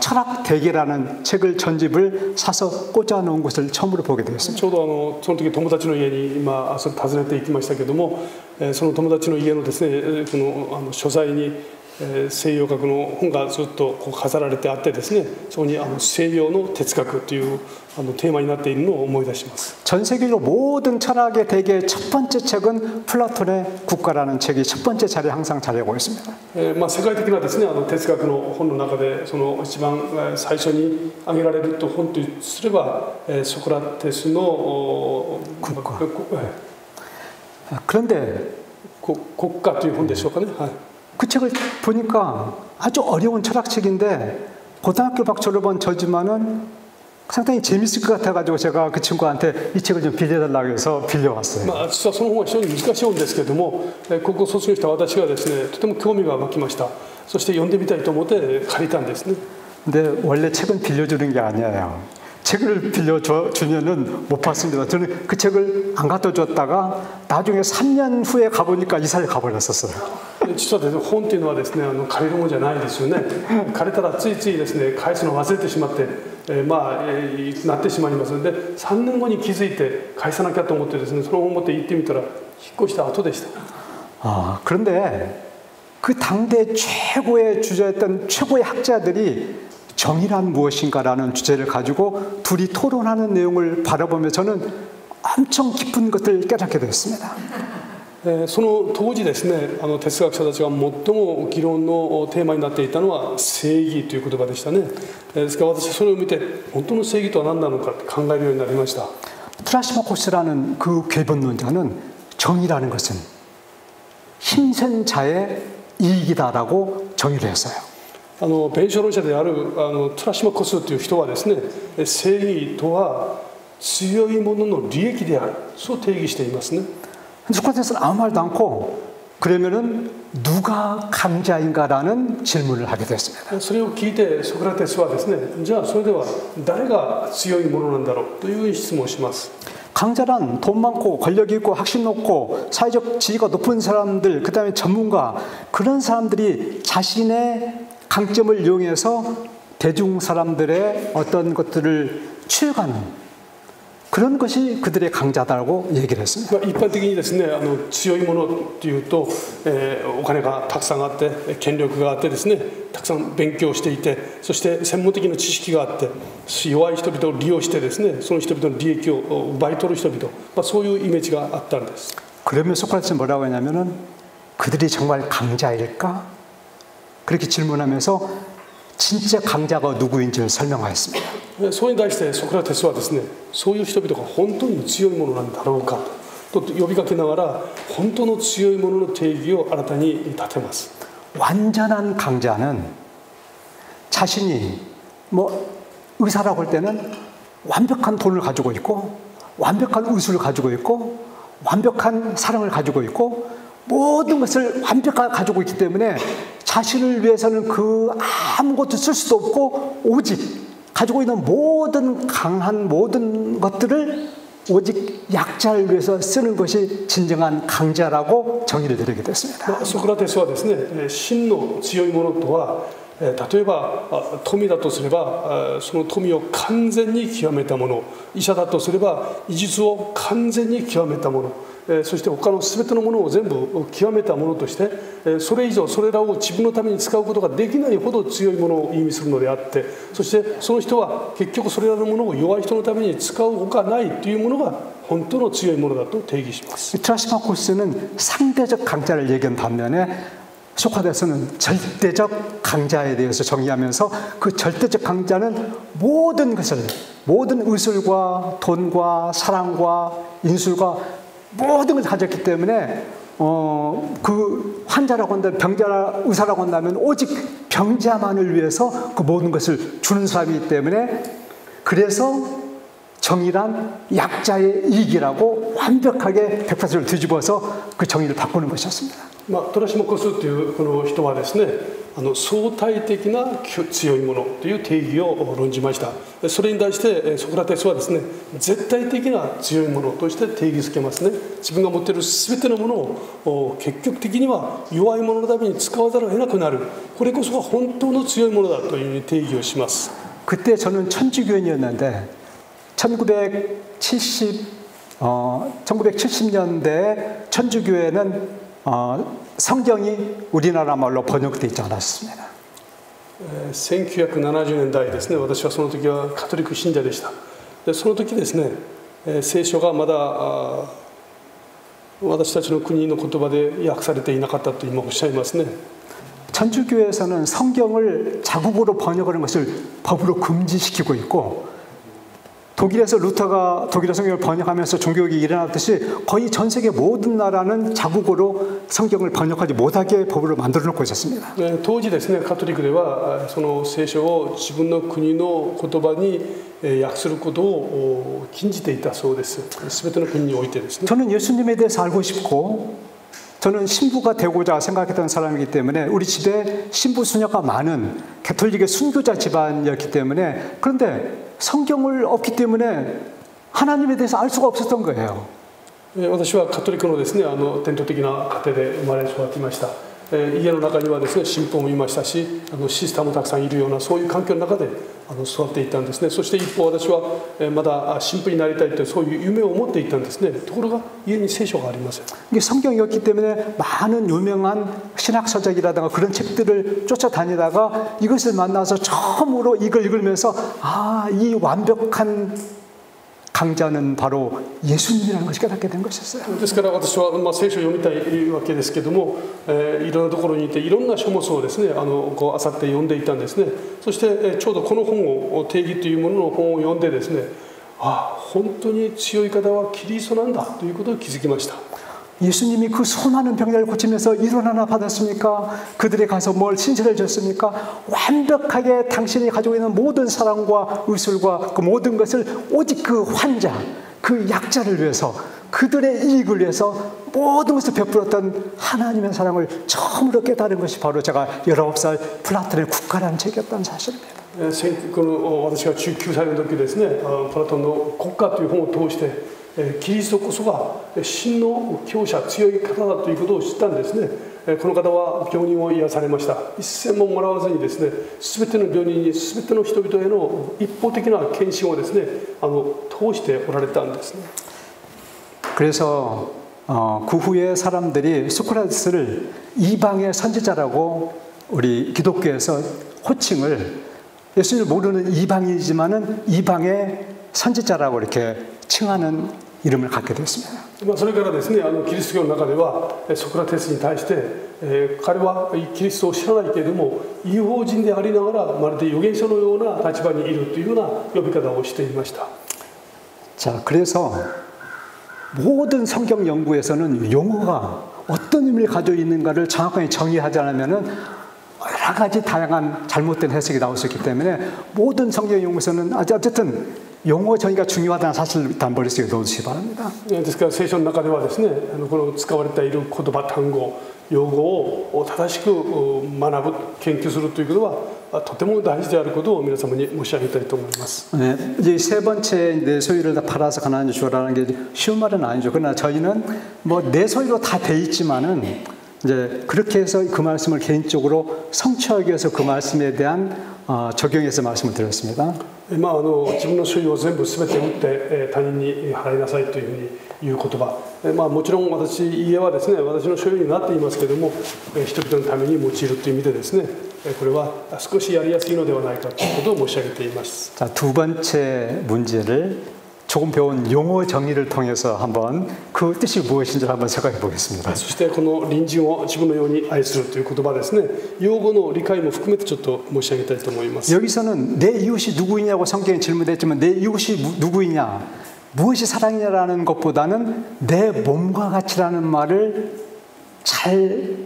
철학 대계라는 책을 전집을 사서 꽂아 놓은 것을 처음으로 보게 되었습니다. ちょうどその時友達の家に今訪ねて行きましたけども、その友達の家のですね、この書斎に西洋学の本がずっとこう飾られてあってですね、そこに西洋の哲学というテーマになっているのを思い出します。 전 세계로 모든 철학의 대계의 첫 번째 책은 플라톤의 국가라는 책이 첫 번째 자리에 항상 자리하고 있습니다. 世界的なですね、哲学の本の中でその一番最初に挙げられると本とすればソクラテスの国家という本でしょうかね。はい。 그 책을 보니까 아주 어려운 철학책인데 고등학교 막 졸업한 저지만은 상당히 재밌을 것 같아가지고 제가 그 친구한테 이 책을 좀 빌려달라고 해서 빌려왔어요. 実はその本は非常に難しい本ですけれども、高校卒業した私がですね、とても興味が湧きました。そして読んでみたいと思って借りたんですね。 근데 원래 책은 빌려주는 게 아니에요. 책을 빌려주면은 못 받습니다. 저는 그 책을 안 갖다 줬다가 나중에 3년 후에 가보니까 이사를 가버렸었어요. 実はですね、本というのはですね、借りるものじゃないですよね。借りたらついついですね、返すのを忘れてしまって、なってしまいますので、3年後に気づいて返さなきゃと思ってですね、その本を持って行ってみたら引っ越した後でした。 그런데 그 당대 최고의 주자였던 최고의 학자들이 정의란 무엇인가라는 주제를 가지고 둘이 토론하는 내용을 바라보며 저는 엄청 깊은 것을 깨닫게 되었습니다. その当時ですね、哲学者たちが最も議論のテーマになっていたのは正義という言葉でしたね。ですから私はそれを見て本当の正義とは何なのか考えるようになりました。 트라시마코스라는 그 궤변론자는 정의라는 것은 힘센 자의 이익이다라고 정의를 했어요. 弁証論者であるトラシマコスという人はですね、正義とは強い者の利益である、そう定義していますね。 소크라테스는 아무 말도 않고 그러면은 누가 강자인가라는 질문을 하게 됐습니다. それを聞いてソクラテスはですね、じゃあそれでは誰が強い者なんだろうという質問をします。 강자란 돈 많고 권력이 있고 학식 높고 사회적 지위가 높은 사람들, 그 다음에 전문가, 그런 사람들이 자신의 강점을 이용해서 대중 사람들의 어떤 것들을 취해가는 그런 것이 그들의 강자다라고 얘기를 했습니다. 一般的にですね、強いものというと、お金がたくさんあって、権力があってですね、たくさん勉強していて、そして専門的な知識があって、弱い人々を利用してですね、その人々の利益を奪い取る人々、そういうイメージがあったんです。 그러면 소크라테스는 뭐라고 했냐면은 그들이 정말 강자일까? 그렇게 질문하면서 진짜 강자가 누구인지를 설명하였습니다. それに対してソクラテスはですね、そういう人々が本当に強いものなんだろうかと呼びかけながら、本当の強いものの定義を新たに立てます。 완전한 강자는 자신이 뭐 의사라고 할 때는 완벽한 돈을 가지고 있고 완벽한 의술을 가지고 있고 완벽한 사랑을 가지고 있고 모든 것을 완벽하게 가지고 있기 때문에 자신을 위해서는 그 아무것도 쓸 수도 없고 오직 가지고 있는 모든 강한 모든 것들을 오직 약자를 위해서 쓰는 것이 진정한 강자라고 정의를 내리게 됐습니다. ソクラテスはですね、真の強いものとは、例えば富だとすればその富を完全に極めたもの、医者だとすれば医術を完全に極めたもの、そして他の全てのものを全部極めたものとして、それ以上それらを自分のために使うことができないほど強いものを意味するのであって、そしてその人は結局それらのものを弱い人のために使うほかないというものが本当の強いものだと定義します。 트라시마코스는 상대적 강자를 얘기한 반면에 소크라테스는 절대적 강자에 대해서 정의하면서 그 절대적 강자는 모든 것을 모든 의술과 돈과 사랑과 인술과 모든 것을 가졌기 때문에 그 환자라고 한다면 병자 의사라고 한다면 오직 병자만을 위해서 그 모든 것을 주는 사람이기 때문에 그래서 정의란 약자의 이익이라고 완벽하게 180을 뒤집어서 그 정의를 바꾸는 것이었습니다. トラシモコスというこの人はですね、相対的な強いものという定義を論じました。それに対してソクラテスはですね、絶対的な強いものとして定義づけますね。自分が持っている全てのものを結局的には弱いもののために使わざるを得なくなる、これこそが本当の強いものだという定義をします。 그때 저는 천주교인이었는데 1970년대 천주교회는 성경이 우리나라 말로 번역되어 있지 않았습니다. 1970年代ですね、私はその時はカトリック信者でした。でその時ですね、聖書がまだ私たちの国の言葉で訳されていなかったと今おっしゃいますね。 천주교에서는 성경을 자국어로 번역하는 것을 법으로 금지시키고 있고 독일에서 루터가 독일어 성경을 번역하면서 종교개혁이 일어났듯이 거의 전 세계 모든 나라는 자국어로 성경을 번역하지 못하게 법으로 만들어 놓고 있었습니다. 当時ですね、カトリックではその聖書を自分の国の言葉に訳することを禁じていたそうです。すべての国においてですね。 저는 예수님에 대해서 알고 싶고 저는 신부가 되고자 생각했던 사람이기 때문에 우리 집에 신부 수녀가 많은 가톨릭의 순교자 집안이었기 때문에 그런데 성경을 없기 때문에 하나님에 대해서 알 수가 없었던 거예요. 私はカトリックのですね、伝統的な家庭で生まれ育ちました。家の中にはですね、神父もいましたし、シスターもたくさんいるようなそういう環境の中で育っていったんですね。そして一方私はまだ神父になりたいというそういう夢を持っていたんですね。ところが家に聖書がありません。 이게 성경이었기 때문에 많은 유명한 신학서적이라든가 그런 책들을 쫓아다니다가 이것을 만나서 처음으로 이걸 읽으면서 아, 이 완벽한 강자는 바로 예수님이라는 것을 깨닫게 된 것이었어요. ですから私は聖書を読みたいわけですけども、いろんなところにいていろんな書物をですね、漁って読んでいたんですね。そしてちょうどこの本を定義というものの本を読んでですね、ああ本当に強い方はキリストなんだということを気づきました。 예수님이 그 수많은 병자를 고치면서 일원 하나 받았습니까? 그들이 가서 뭘 신세를 졌습니까? 완벽하게 당신이 가지고 있는 모든 사랑과 의술과 그 모든 것을 오직 그 환자, 그 약자를 위해서 그들의 이익을 위해서 모든 것을 베풀었던 하나님의 사랑을 처음으로 깨달은 것이 바로 제가 19살 플라톤의 국가라는 책이었다는 사실입니다. 私が19歳の時ですね、プラトンの国家という本を通してキリストこそが真の強者、強い方だということを知ったんですね。この方は病人を癒されました。一銭ももらわずにですね、全ての病人に、全ての人々への一方的な献身をですね、通しておられたんですね。그래서 그 후에 사람들이 소크라테스를 이방의 선지자라고 우리 기독교에서 호칭을 예수님을 모르는 이방이지만은 이방의 선지자라고 이렇게 칭하는 이름을 갖게 됐습니다. それからですね、キリスト教の中ではソクラテスに対して、彼はキリストを知らないけれども異邦人でありながらまるで預言者のような立場にいるというような呼び方をしていました。 자, 그래서 모든 성경 연구에서는 용어가 어떤 의미를 가지고 있는가를 정확하게 정의하지 않으면은 여러 가지 다양한 잘못된 해석이 나올 수 있기 때문에 모든 성경 연구에서는 어쨌든 용어 정의가 중요하다는 사실을 일단 머릿속에 넣어주시기 바랍니다. ですから聖書の中ではですね、この使われている言葉、単語、用語を正しく学ぶ、研究するということはとても大事であることを皆様に申し上げたいと思います。 네, 이제 세 번째 내 소유를 다 팔아서 가난한 주라는 게 쉬운 말은 아니죠. 그러나 저희는 뭐 내 소유로 다 돼 있지만은 이제 그렇게 해서 그 말씀을 개인적으로 성취하기 위해서 그 말씀에 대한 적용해서 말씀을 드렸습니다. 自分の所有を全部全て売って他人に払いなさいというふうに言う言葉、もちろん家はですね、私の所有になっていますけれども、人々のために用いるという意味でですね、これは少しやりやすいのではないかということを申し上げています。 자, 두 번째 문제를 조금 배운 용어 정의를 통해서 한번 그 뜻이 무엇인지 한번 생각해 보겠습니다. そしてこの隣人を自分のように愛するという言葉ですね、用語の理解も含めてちょっと申し上げたいと思います。 여기서는 내 이웃이 누구이냐고 성경에 질문했지만 내 이웃이 누구이냐, 무엇이 사랑이냐라는 것보다는 내 몸과 같이라는 말을 잘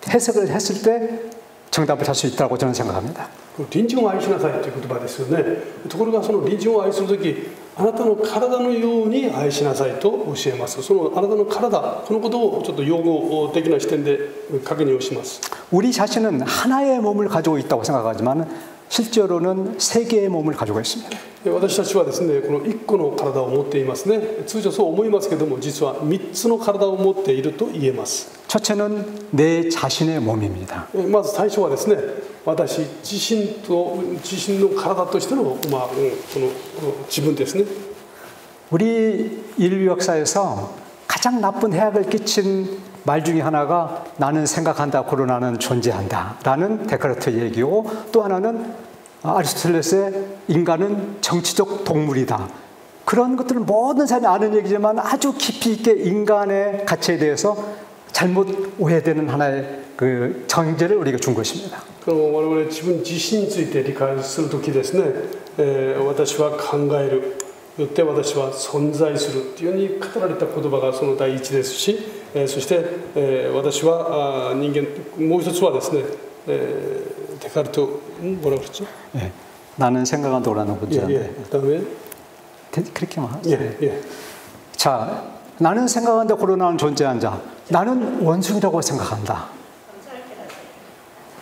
해석을 했을 때 정답을 찾을 수 있다고 저는 생각합니다. 隣人を愛しなさいという言葉ですよね。ところがその隣人を愛するとき、あなたの体のように愛しなさいと教えます。そのあなたの体、このことをちょっと用語的な視点で確認をします。 우리 자신은 하나의 몸을 가지고 있다고 생각하지만 실제로는 세 개의 몸을 가지고 있습니다. 私たちはですね、この1個の体を持っていますね。通常そう思いますけども、実は3つの体を持っていると言えます。 첫째는 내 자신의 몸입니다. まず最初はですね、私自身の体としての、この自分ですね。 우리 인류 역사에서 가장 나쁜 해악을 끼친 말 중에 하나가 나는 생각한다, 고로 나는 존재한다 라는 데카르트의 얘기고, 또 하나는 아리스토텔레스의 인간은 정치적 동물이다. 그런 것들은 모든 사람이 아는 얘기지만 아주 깊이 있게 인간의 가치에 대해서 잘못 오해되는 하나의 그 정제를 우리가 준 것입니다. 我々自分自身について理解するときですね、私は考える、よって私は存在するというように語られた言葉がその第一ですし、そして、私は人間、もう一つはですね、デカルト、뭐라고 그랬죠? 예, 나는 생각한다 오라는 문제인데. 예, 그다음에 그렇게만 하세요. 예. 자, 나는 생각한다, 고로 나는 존재한 자. 나는 원숭이라고 생각한다.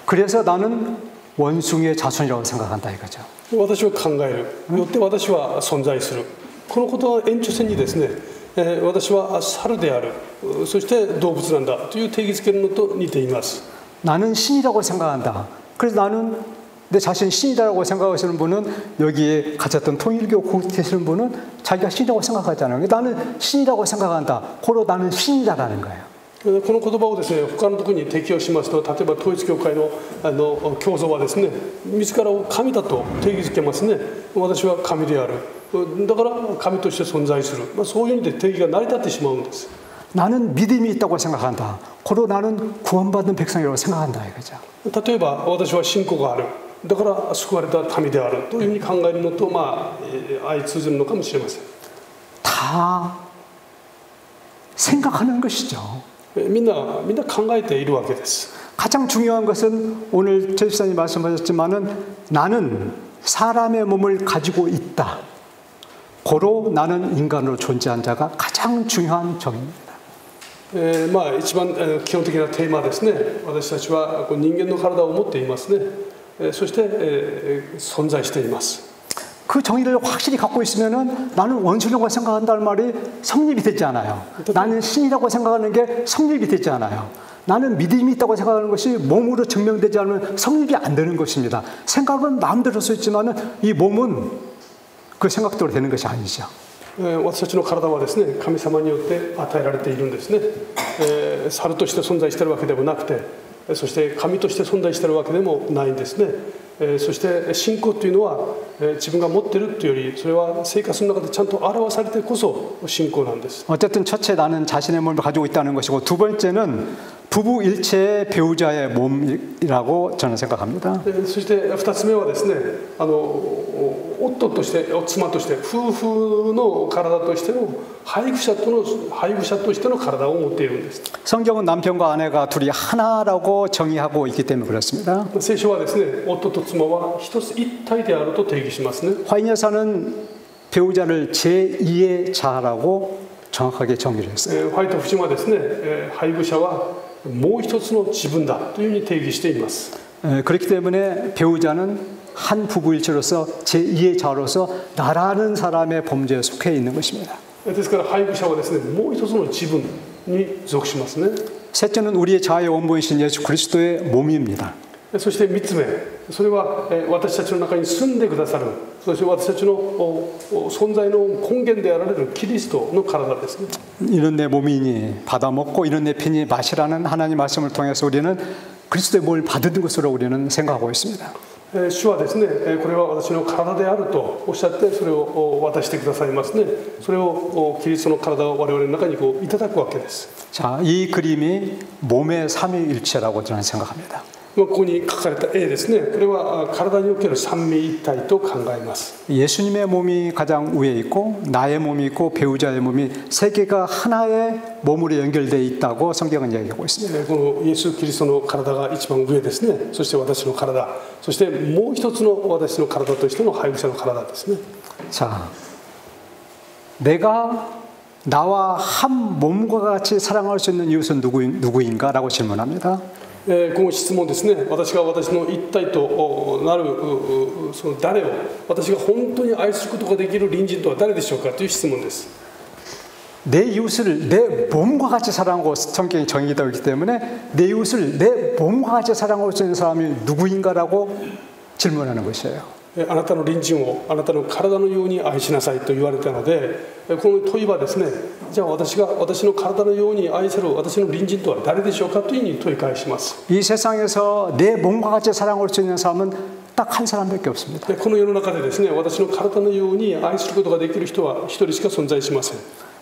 그래서 나는 원숭이의 자손이라고 생각한다 이거죠. 私は考える、よって私は存在する。このことは延長線にですね、私は猿である、そして動物なんだという定義づけるのと似ています。 나는 신이라고 생각한다. 그래서 나는 내 자신이 신이라고 생각하시는 분은 여기에 갇혔던 통일교 공식하시는 분은 자기가 신이라고 생각하잖아요. 나는 신이라고 생각한다. 고로 나는 신이다라는 거예요. この言葉をですね、他のところに適用しますと、例えば統一教会の教祖はですね、自らを神だと定義づけますね。私は神である。だから神として存在する。そういう意味で定義が成り立ってしまうんです。 나는 믿음이 있다고 생각한다. 고로 나는 구원받은 백성이라고 생각한다 이거죠. 例えば私は信仰がある。だから救われた民であるというふうに考えるのと相通じるのかもしれません。 다 생각하는 것이죠. みんな考えているわけです。 가장 중요한 것은 오늘 최 집사님 말씀하셨지만은 나는 사람의 몸을 가지고 있다. 고로 나는 인간으로 존재한 자가 가장 중요한 정의입니다. 一番基本的なテーマですね。私たちは人間の体を持っていますね。そして存在しています。그 정의를 확실히 갖고 있으면은 나는 원수라고 생각한다는 말이 성립이 되지 않아요. 나는 신이라고 생각하는 게 성립이 되지 않아요. 나는 믿음이 있다고 생각하는 것이 몸으로 증명되지 않으면 성립이 안 되는 것입니다. 생각은 마음대로 할 수 있지만은 이 몸은 그 생각대로 되는 것이 아니죠. 私たちの体はですね、神様によって与えられているんですね。猿として存在しているわけでもなくて、そして神として存在しているわけでもないんですね。そして信仰というのは自分が持っているというより、それは生活の中でちゃんと表されてこそ信仰なんです。 어쨌든 첫째 나는 자신의 몸을 가지고 있다는 것이고 두 번째는 부부 일체의 배우자의 몸이라고 저는 생각합니다. そして2つ目はですね、夫として妻として夫婦の体としての配偶者としての体を持っているんです。 성경은 남편과 아내가 둘이 하나라고 정의하고 있기 때문에 그렇습니다. 聖書はですね、夫と妻は一つ一体であると定義しますね。 화인여사는 배우자를 제2의 자라고 정확하게 정의를 했어요. ホワイト夫人はですね、配偶者はもう一つの自分だというふうに定義しています。 그렇기 때문에 배우자는 한 부부일체로서 제2의 자로서 나라는 사람의 범죄에 속해 있는 것입니다. ですから配偶者はですね、もう一つの自分に属しますね。 셋째는 우리의 자아의 원본이신 예수 그리스도의 몸입니다. そして3つ目、それは私たちの中に住んでくださる、そして私たちの存在の根源であられるキリストの体ですね。 이런 내 몸이니 받아 먹고 이런 내 피니 마시라는 하나님 말씀을 통해서 우리는 그리스도의 몸을 받은 것으로 우리는 생각하고 있습니다. 主はですね、これは私の体であるとおっしゃってそれを渡してくださいますね。それをキリストの体を我々の中にいただくわけです。 자, 이 그림이 몸의 삼위일체라고 저는 생각합니다. ここに書かれた絵ですね、これは体における三位一体と考えます。 예수님의 몸이 가장 위에 있고 나의 몸이 있고 배우자의 몸이 세 개가 하나의 몸으로 연결되어 있다고 성경은 이야기하고 있습니다. このイエス・キリストの体が一番上ですね。そして私の体、そしてもう一つの私の体としての配偶者の体ですね。 자, 내가 나와 한 몸과 같이 사랑할 수 있는 이웃은 누구인가라고 질문합니다. この質問ですね、私が私の一体となるその誰を私が本当に愛することができる隣人とは誰でしょうかという質問です。 내 이웃을 내 몸과 같이 사랑하고 성경이 정의되어 있기 때문에 내 이웃을 내 몸과 같이 사랑할 수 있는 사람이 누구인가라고 질문하는 것이에요. あなたの隣人をあなたの体のように愛しなさいと言われたので、この問いはですね、じゃあ私が私の体のように愛する私の隣人とは誰でしょうかというふうに問い返します。 이 세상에서 내 몸과 같이 사랑할 수 있는 사람은 딱 한 사람밖에 없습니다. この世の中でですね、私の体のように愛することができる人は一人しか存在しません。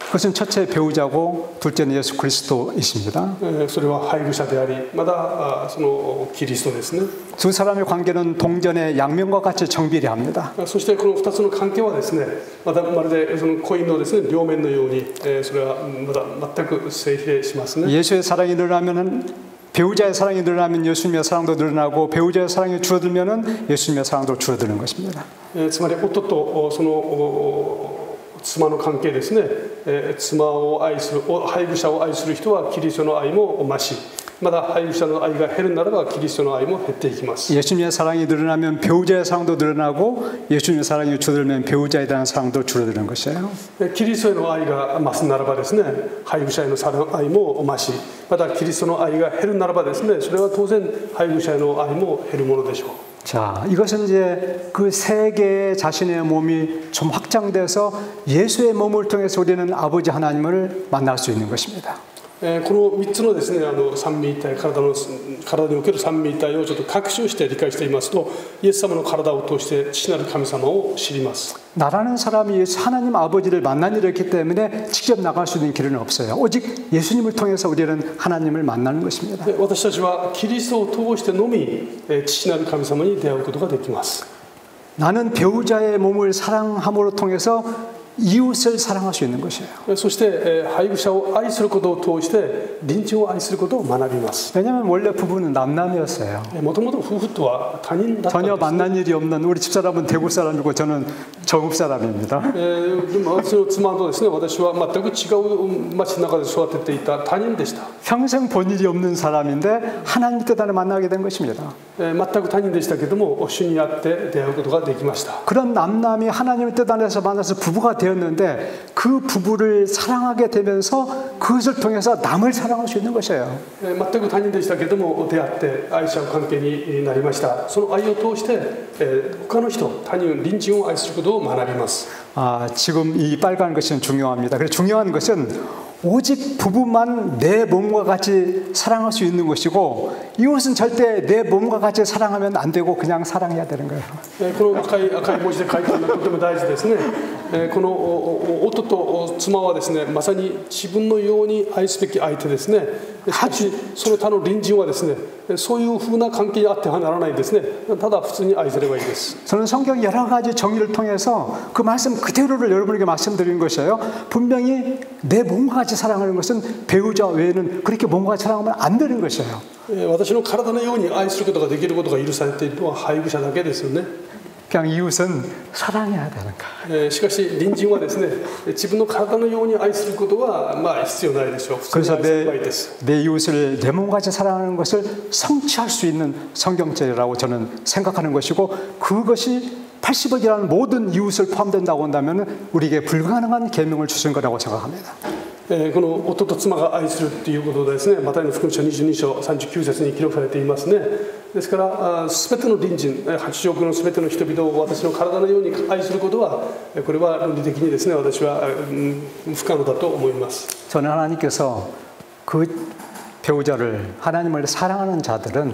그것은 첫째 배우자고 둘째는 예수 그리스도이십니다. それは配偶者であり、またそのキリストですね。 두 사람의 관계는 동전의 양면과 같이 정비례합니다. そしてこの2つの関係はですね、まるでそのコインのですね、両面のように、それはまだ全く正比例しますね。 예수의 사랑이 늘어나면은 배우자의 사랑이 늘어나면 예수님의 사랑도 늘어나고 배우자의 사랑이 줄어들면은 예수님의 사랑도 줄어드는 것입니다. つまり夫とその妻の関係ですね、妻を愛する配偶者を愛する人はキリストの愛も増し、まだ配偶者の愛が減るならばキリストの愛も減っていきます。 예수님의 사랑이 늘어나면 배우자의 사랑도 늘어나고 예수님의 사랑이 줄어들면 배우자에 대한 사랑도 줄어드는 것이에요. キリストへの愛が増すならばですね、配偶者への愛も増し、またキリストの愛が減るならばですね、それは当然配偶者への愛も減るものでしょう。 자, 이것은 이제 그 세 개의 자신의 몸이 좀 확장돼서 예수의 몸을 통해서 우리는 아버지 하나님을 만날 수 있는 것입니다. この3つのですね、三位一体、体における三位一体をちょっと学習して理解していますと、イエス様の体を通して父なる神様を知ります。 나라는 사람이 하나님 아버지를 만난 일이 있기 때문에 직접 나갈 수 있는 길은 없어요. 오직 예수님을 통해서 우리는 하나님을 만나는 것입니다. 私たちはキリストを通してのみ父なる神様に出会うことができます。 나는 배우자의 몸을 사랑함으로 통해서 이웃을 사랑할 수 있는 것이에요. そして配偶者を愛することを通して隣人を愛することを学びます。 왜냐하면 원래 부부는 남남이었어요. もともと夫婦とは他人だったんです。 전혀 만난 일이 없는 우리 집사람은 대구 사람이고 저는 정읍 사람입니다. でも私の妻とですね、私は全く違う町の中で育てていた他人でした。 평생 본 일이 없는 사람인데 하나님 뜻 안에 만나게 된 것입니다. 全く他人でしたけども、主に会って出会うことができました。 그런 남남이 하나님의 뜻 안에서 만나서 부부가 되었는데 그 부부를 사랑하게 되면서 그것을 통해서 남을 사랑할 수 있는 것이에요. 全く他人でしたけども、出会って愛し合う関係になりました。その愛を通して、他の人、他人、隣人を愛することを学びます。 지금 이 빨간 것은 중요합니다. 그래서 중요한 것은 오직 부부만 내 몸과 같이 사랑할 수 있는 것이고 이것은 절대 내 몸과 같이 사랑하면 안 되고 그냥 사랑해야 되는 거예요. この赤い文字で書いてあるのはとても大事ですね。この夫と妻はですね、まさに自分のように愛すべき相手ですね。しかしその他の隣人はですね、そういうふうな関係にあってはならないですね。ただ普通に愛すればいいです。 저는 성경 여러 가지 정의를 통해서 그 말씀 그대로를 여러분에게 말씀드리는 것이에요. 분명히 내 몸과 같이 사랑하는 것은 배우자 외에는 그렇게 몸과 같이 사랑하면 안 되는 것이에요. 私の体のように愛することができることが許されているのは配偶者だけですよね。 그냥 이웃은 사랑해야 되는 거. しかし隣人はですね、自分の体のように愛することは必要ないでしょう。 그래서 내 이웃을 내 몸같이 사랑하는 것을 성취할 수 있는 성경죄라고 저는 생각하는 것이고 그것이 80억이라는 모든 이웃을 포함된다고 한다면 우리에게 불가능한 계명을 주신 거라고 생각합니다. この夫と妻が愛するということでですね、マタイの福音書22章39節に記録されていますね。ですから全ての隣人、80億の全ての人々を私の体のように愛することは、これは論理的にですね、私は不可能だと思います。 저는 하나님께서 그 배우자를 하나님을 사랑하는 자들은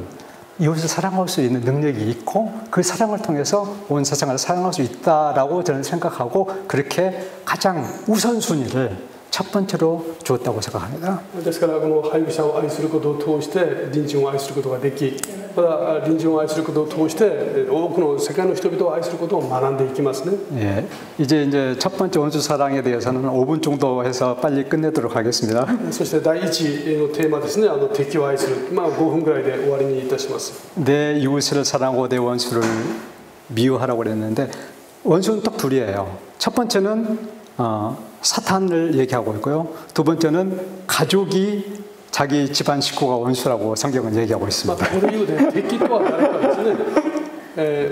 이웃을 사랑할 수 있는 능력이 있고 그 사랑을 통해서 온 세상을 사랑할 수 있다라고 저는 생각하고 그렇게 가장 우선순위를 첫 번째로 주었다고 생각합니다. ですからこの配偶者を愛することを通して隣人を愛することができ、また隣人を愛することを通して多くの世界の人々を愛することを学んでいきますね。 예, 이제 첫 번째 원수 사랑에 대해서는 5분 정도 해서 빨리 끝내도록 하겠습니다. そして第一のテーマですね、敵を愛する、5分ぐらいで終わりにいたします。 내 이웃을 사랑하고 내 원수를 미워하라고 그랬는데 원수는 딱 둘이에요. 첫 번째는 사탄을 얘기하고 있고요. 두 번째는 가족이 자기 집안 식구가 원수라고 성경은 얘기하고 있습니다. この理由で敵とは誰かですね。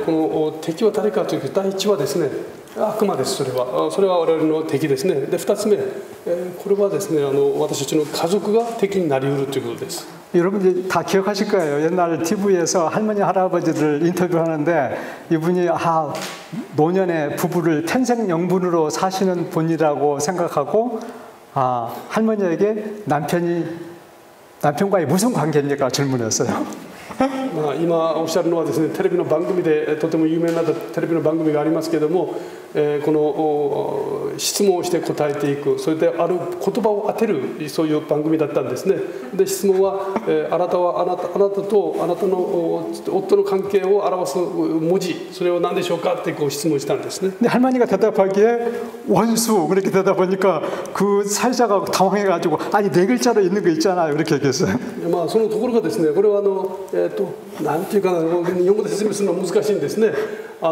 この敵は誰かというと第一はですね、悪魔です。それは我々の敵ですね。で2つ目、これはですね、私たちの家族が敵になりうるということです。 여러분들이 다 기억하실 거예요. 옛날 TV에서 할머니 할아버지들 인터뷰하는데 이분이 노년의 부부를 편생영분으로 사시는 분이라고 생각하고 할머니에게 남편과의 무슨 관계입니까? 질문했어요. 今おっしゃるのはですね、テレビの番組でとても有名なテレビの番組がありますけれども、この質問をして答えていく、それである言葉を当てる、そういう番組だったんですね。で質問は、あなたとあなたの夫の関係を表す文字、それは何でしょうかって質問したんですね。 근데 할머니가 대답하기에 원수 그렇게 대답하니까 그 살자가 당황해가지고 아니 네 글자로 있는 거 있잖아요 그렇게 얘기했어요. そのところがですね、これはなんていうかな、日本語で説明するのは難しいんですね。生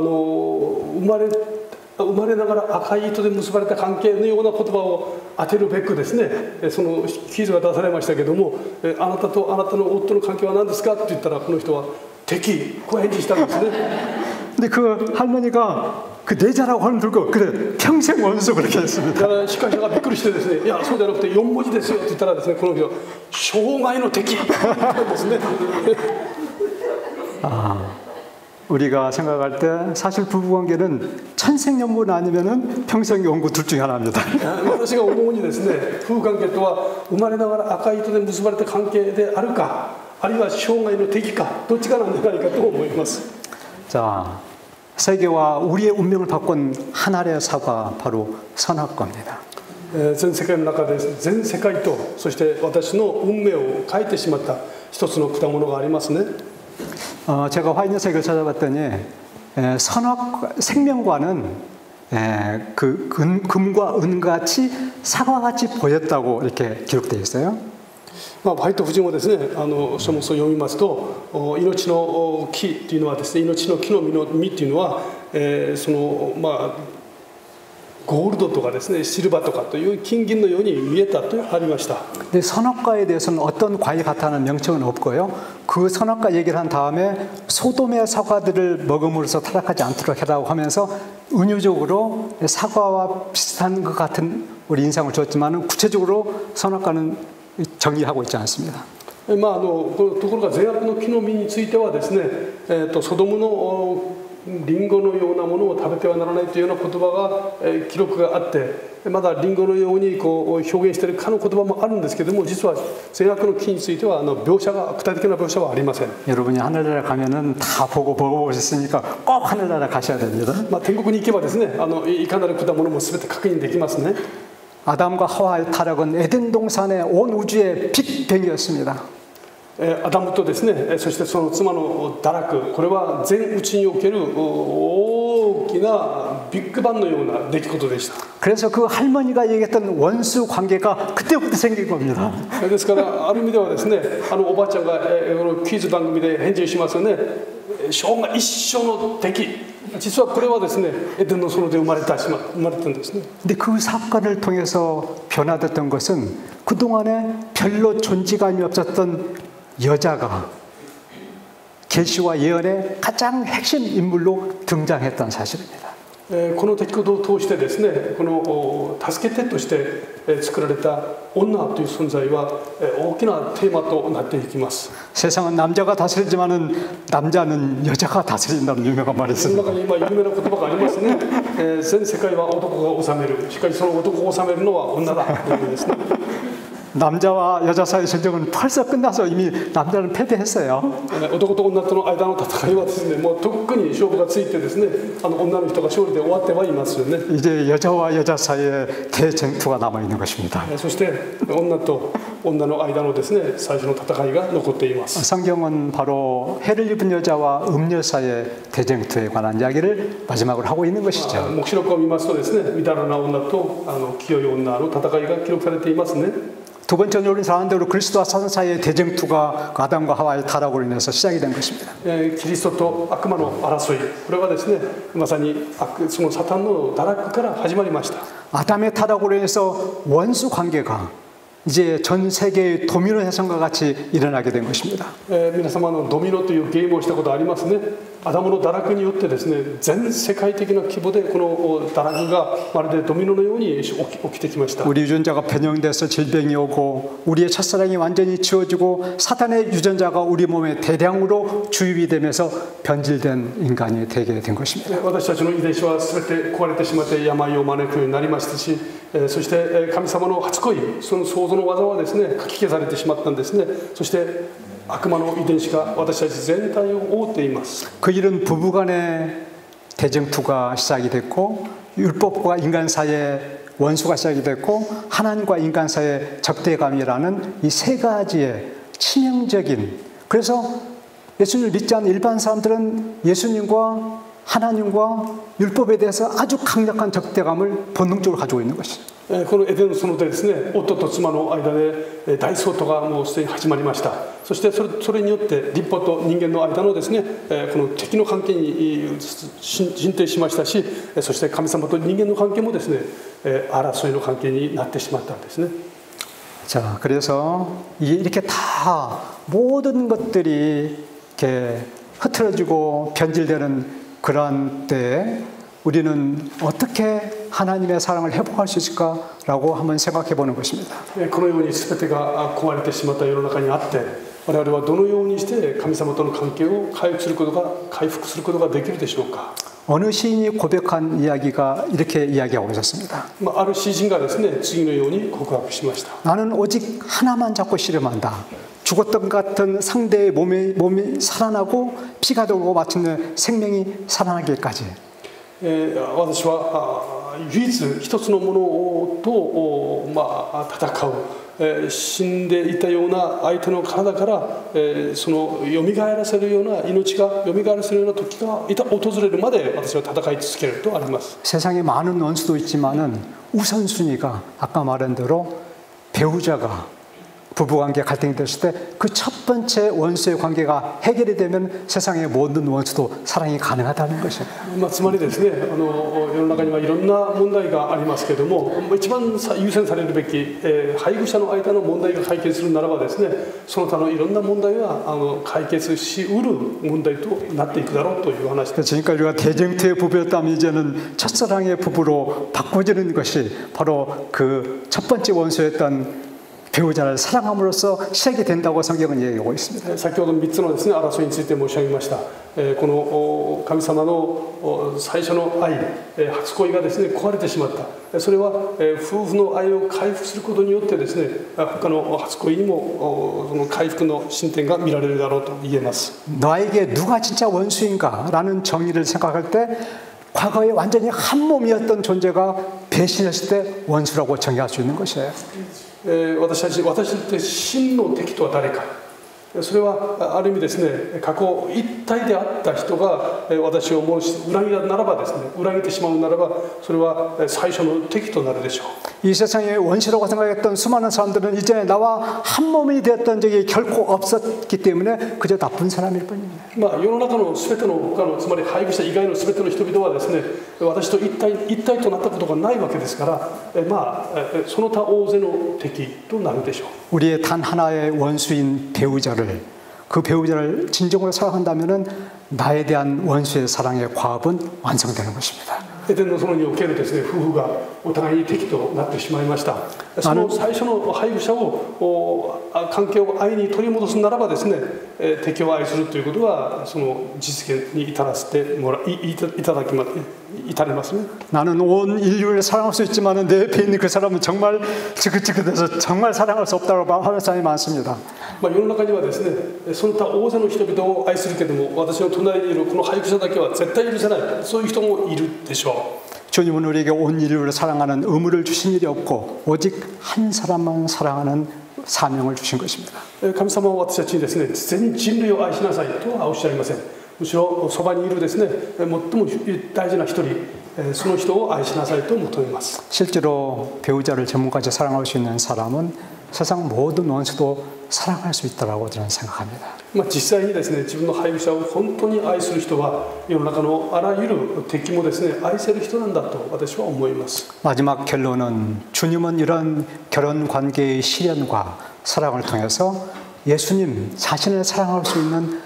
まれながら赤い糸で結ばれた関係のような言葉を当てるべくですね、その記事が出されましたけども、あなたとあなたの夫の関係は何ですかって言ったらこの人は敵、こう返事したんですね。 근데 그 할머니가 그 내자라고 하는 들고 그래 평생 원수 그렇게 했습니다. 司会者がびっくりしてですね、いやそうじゃなくて4文字ですよって言ったらですね、この人は生涯の敵ですね。 우리가 생각할 때 사실 부부관계는 천생연분 아니면은 평생연분 둘 중에 하나입니다. 私が思うにですね、夫婦関係とは生まれながら赤い糸で結ばれた関係であるか、あるいは生涯の敵か、どっちかなんじゃないかと思います。 자, 세계와 우리의 운명을 바꾼 하나의 사과 바로 선악과입니다. 全世界の中で全世界とそして私の運命を変えてしまった一つの果物がありますね。 제가 화인여색을 찾아봤더니 생명과는 그 금과 은같이 사과같이 보였다고 이렇게 기록되어 있어요. ホワイト夫人はですね、書物を読みますと、命の木というのはですね、命の木の実というのは、ゴールドとかですね、シルバーとかという金銀のように見えたとありました。 근데 선악과에 대해서는 어떤 과일 같다는 명칭은 없고요. 그 선악과 얘기를 한 다음에 소돔의 사과들을 먹음으로써 타락하지 않도록 해라고 하면서 은유적으로 사과와 비슷한 것 같은 우리 인상을 줬지만은 구체적으로 선악과는 정의하고 있지 않습니다. ところが善悪の木の実についてはですね、ソドムのリンゴのようなものを食べてはならないというような言葉が、記録があって、まだリンゴのようにこう表現しているかの言葉もあるんですけれども、実は善悪の木については描写が具体的な描写はありません。 여러분이 하늘나라 가면은 다 보고 먹어보셨으니까 꼭 하늘나라 가셔야 됩니다. 天国に行けばですね、いかなる果物も全て確認できますね。 아담과 하와의 타락은 에덴 동산의 온 우주의 빅뱅이었습니다. アダムとですね、そしてその妻の堕落、これは全宇宙における大きなビッグバンのような出来事でした。 그래서 그 할머니가 얘기했던 원수 관계가 그때부터 생긴 겁니다. ですからある意味ではですね、おばあちゃんがクイズ番組で返事をしますよね。生涯一生の敵、実はこれはですね、エデンの園で生まれたんですね。 근데 그 사건을 통해서 변화됐던 것은 그동안에 별로 존재감이 없었던 여자가 계시와 예언의 가장 핵심 인물로 등장했던 사실입니다. この出来事を通してですね、この助け手として作られた女という存在は大きなテーマとなっていきます。 세상은 남자가 다스리지만은 남자는 여자가 다스린다는 유명한 말이 その 있습니다. 中に今有名な言葉がありますね。全世界は男が治める。しかしその男を治めるのは女だというですね。 남자와 여자 사이의 전쟁은 벌써 끝나서 이미 남자는 패배했어요. 男と女との間の戦いはですね、もうとっくに勝負がついてですね、女の人が勝利で終わってはいますよね。 이제 여자와 여자 사이에 대쟁투가 남아 있는 것입니다. そして女と女の間のですね、最初の戦いが残っています。 성경은 바로 해를 입은 여자와 음녀 사이의 대쟁투에 관한 이야기를 마지막으로 하고 있는 것이죠. 黙示録を見ますとですね、みだらな女と清い女の戦いが記録されていますね。 두 번째 오늘 사는 대로 그리스도와 사탄 사이의 대쟁투가 아담과 하와의 타락으로 인해서 시작이 된 것입니다. キリストと悪魔の争い、これはですね、まさにそのサタンの堕落から始まりました。 아담의 타락으로 인해서 원수 관계가 이제 전 세계의 도미노 현상과 같이 일어나게 된 것입니다. 皆様ドミノというゲームをしたことありますね。アダムの堕落によってですね、全世界的な規模でこの堕落がまるでドミノのように起きてきました。 우리 유전자가 변형돼서 질병이 오고 우리의 첫사랑이 완전히 지워지고 사탄의 유전자가 우리 몸에 대량으로 주입이 되면서 변질된 인간이 되게 된 것입니다. 私たちの遺伝子は全て壊れてしまって病を招くようになりましたし、そして神様の初恋、その創造の技はですね、かき消されてしまったんですね。そして悪魔の遺伝子が私たち全体を覆っています。 그 일은 부부간의 대쟁투가 시작이 됐고 율법과 인간 사이의 원수가 시작이 됐고 하나님과 인간 사이의 적대감이라는 이 세 가지의 치명적인, 그래서 예수님을 믿지 않는 일반 사람들은 예수님과 하나님과 율법에 대해서 아주 강력한 적대감을 본능적으로 가지고 있는 것이죠. このエデンの園でですね、夫と妻の間で大争闘がもうすでに始まりました。そしてそれによって立法と人間の間のですね、この敵の関係に進展しましたし、そして神様と人間の関係もですね、争いの関係になってしまったんですね。 자, 그래서 이렇게 다 모든 것들이 이렇게 흐트러지고 변질되는 그러한 때에 우리는 어떻게 하나님의 사랑을 회복할 수 있을까라고 한번 생각해 보는 것입니다. このように全てが壊れてしまった世の中にあって、我々はどのようにして神様との関係を回復することができるでしょうか。 어느 시인이 고백한 이야기가 이렇게 이야기하고 있었습니다. ある詩人がですね、次のように告白しました。 나는 오직 하나만 잡고 씨름한다. 죽었던 것 같은 상대의 몸이 살아나고 피가 돌고 마침내 생명이 살아나기까지. 私は唯一一つのものと戦う、死んでいたような相手の体からそのよみがえらせるような命がよみがえらせるような時が訪れるまで私は戦い続けるとあります。 세상에 많은 원수도 있지만은 우선순위가 아까 말한 대로 배우자가 부부관계 갈등이 됐을 때 그 첫 번째 원수의 관계가 해결이 되면 세상의 모든 원수도 사랑이 가능하다는 것이에요. つまりですね、世の中にはいろんな問題がありますけれども、一番優先されるべき、配偶者の間の問題が解決するならばですね、その他のいろんな問題は解決しうる問題となっていくだろうという話です。 지금까지 우리가 대쟁투의 부부였다면 이제는 첫사랑의 부부로 바꿔지는 것이 바로 그 첫 번째 원수였던 배우자를 사랑함으로써 시작이 된다고 성경은 얘기하고 있습니다. 先ほど3つのですね、争いについて申し上げました。この神様の最初の愛、初恋がですね壊れてしまった。それは夫婦の愛を回復することによってですね、他の初恋にもその回復の進展が見られるだろうと言えます。 나에게 누가 진짜 원수인가라는 정의를 생각할 때 과거에 완전히 한 몸이었던 존재가 배신했을 때 원수라고 정의할 수 있는 것이에요. 私たちって真の敵とは誰か、それはある意味ですね、過去一体であった人が私を裏切るならばですね、裏切ってしまうならば、それは最初の敵となるでしょう。 이 세상의 원수라고 생각했던 수많은 사람들은 이제 나와 한 몸이 되었던 적이 결코 없었기 때문에 그저 나쁜 사람일 뿐입니다. 世の中の全ての他の、つまり配偶者以外の全ての人々はですね、私と一体となったことがないわけですから、その他大勢の敵となるでしょう。 우리의 단 하나의 원수인 배우자를 그 배우자를 진정으로 사랑한다면은 나에 대한 원수의 사랑의 과업은 완성되는 것입니다. エデンの園におけるですね、夫婦がお互いに敵となってしまいました。その最初の配偶者を関係を愛に取り戻すならばですね、敵を愛するということはその実現に至らせて至りますね。 나는 온 인류를 사랑할 수 있지만은 내 옆에 있는 그 사람은 정말 지긋지긋해서 정말 사랑할 수 없다고 하는 사람이 많습니다. 世の中にはですね、その他大勢の人々を愛するけども、私の隣にいるこの配偶者だけは絶対許せない、そういう人もいるでしょう。 주님은 우리에게 온 인류를 사랑하는 의무를 주신 일이 없고 오직 한 사람만 사랑하는 사명을 주신 것입니다. 神様は私たちにですね、全人類を愛しなさいとはおっしゃいません。むしろそばにいるですね、最も大事な一人、その人を愛しなさいと求めます。 실제로 배우자를 전문까지 사랑할 수 있는 사람은 세상 모든 원수도 사랑할 수 있다라고 저는 생각합니다. 実際にですね、自分の配偶者を本当に愛する人は世の中のあらゆる敵もですね、愛せる人なんだと私は思います。 마지막 결론은 주님은 이런 결혼 관계의 시련과 사랑을 통해서 예수님 자신을 사랑할 수 있는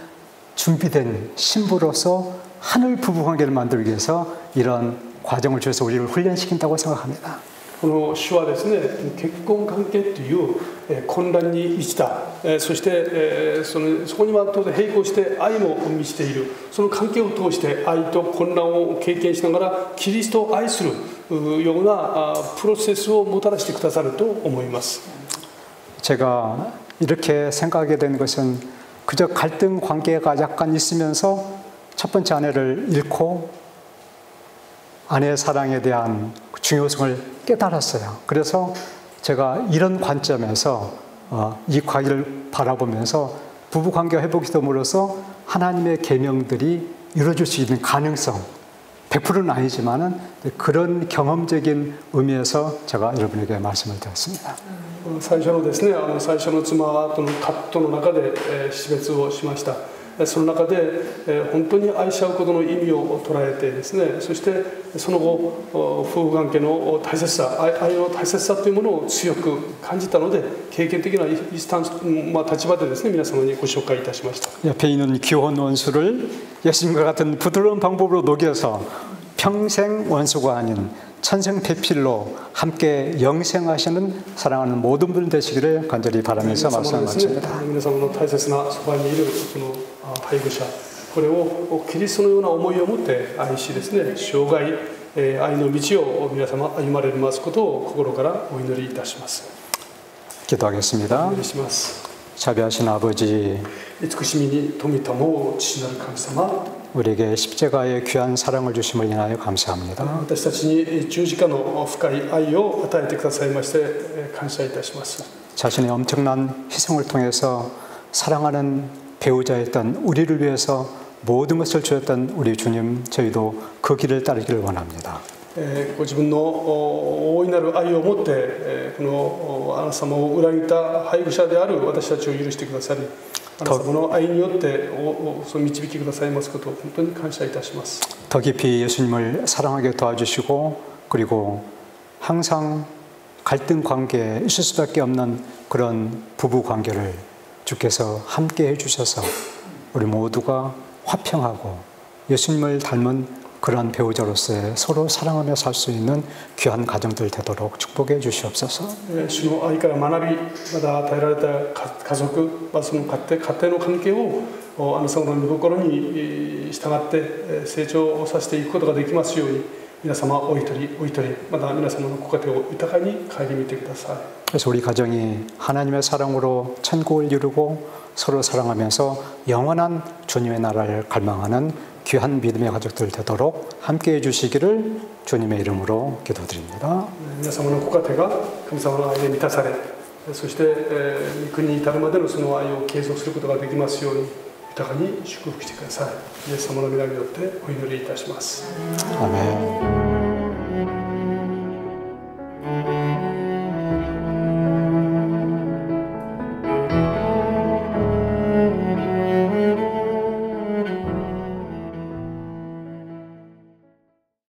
준비된 신부로서 하늘 부부 관계를 만들기 위해서 이런 과정을 주셔서 우리를 훈련시킨다고 생각합니다. この主はですね、結婚関係という混乱に満ちた、そしてそこには当然並行して愛も満ちている、その関係を通して愛と混乱を経験しながらキリストを愛するようなプロセスをもたらしてくださると思います。 제가 이렇게 생각하게 된 것은 그저 갈등 관계가 약간 있으면서 첫 번째 아내를 잃고 아내의 사랑에 대한 중요성을 깨달았어요. 그래서 제가 이런 관점에서 이 과일을 바라보면서 부부관계 회복이 됨으로써 하나님의 계명들이 이루어질 수 있는 가능성 100%는 아니지만은 그런 경험적인 의미에서 제가 여러분에게 말씀을 드렸습니다. 最初のですね、最初の妻との葛藤の中で死別をしました。その中で本当に愛し合うことの意味を捉えてですね、そしてその後夫婦関係の大切さ、愛の大切さというものを強く感じたので、経験的なスタンス、立場でですね、皆様にご紹介いたしました。 옆에 있는 귀여운 원수를 예수님과 같은 부드러운 방법으로 녹여서 평생 원수가 아닌 천생배필로 함께 영생하시는 사랑하는 모든 분 되시기를 간절히 바라면서 말씀을 마칩니다. 皆様の大切なそばにいるその配偶者、これをキリストのような思いを持って愛しですね、生涯愛の道を皆様歩まれますことを心からお祈りいたします。 기도하겠습니다. お祈りします。 자비하신 아버지, 慈しみに富たも父なる神様、 우리에게 십자가의 귀한 사랑을 주심을 인하여 감사합니다. 私たちに十字架の深い愛を与えてくださいまして感謝いたします。 자신의 엄청난 희생을 통해서 사랑하는 배우자였던 우리를 위해서 모든 것을 주셨던 우리 주님, 저희도 그 길을 따르기를 원합니다. ご自分の大いなる愛を持って、このあなた様を裏切った配偶者である私たちを許してくださり、あなた様の愛によってその導きくださいますことを本当に感謝いたします。 더 깊이 예수님을 사랑하게 도와주시고 그리고 항상 갈등 관계에 있을 수밖에 없는 그런 부부 관계를 주께서 함께 해주셔서 우리 모두가 화평하고 예수님을 닮은 그런 배우자로서의 서로 사랑하며 살 수 있는 귀한 가정들 되도록 축복해 주시옵소서. 主の愛から学び、また与えられた家族、その家庭の関係をあなた様の御心に従って成長させていくことができますように、皆様お一人お一人、また皆様のご家庭を豊かに顧みてください。 그래서 우리 가정이 하나님의 사랑으로 천국을 이루고 서로 사랑하면서 영원한 주님의 나라를 갈망하는 귀한 믿음의 가족들 되도록 함께해 주시기를 주님의 이름으로 기도드립니다. 皆様のご家庭が神様の愛で満たされ、そして御国に至るまでのその愛を継続することができますように豊かに祝福してください。イエス様の皆によってお祈りいたします。아멘.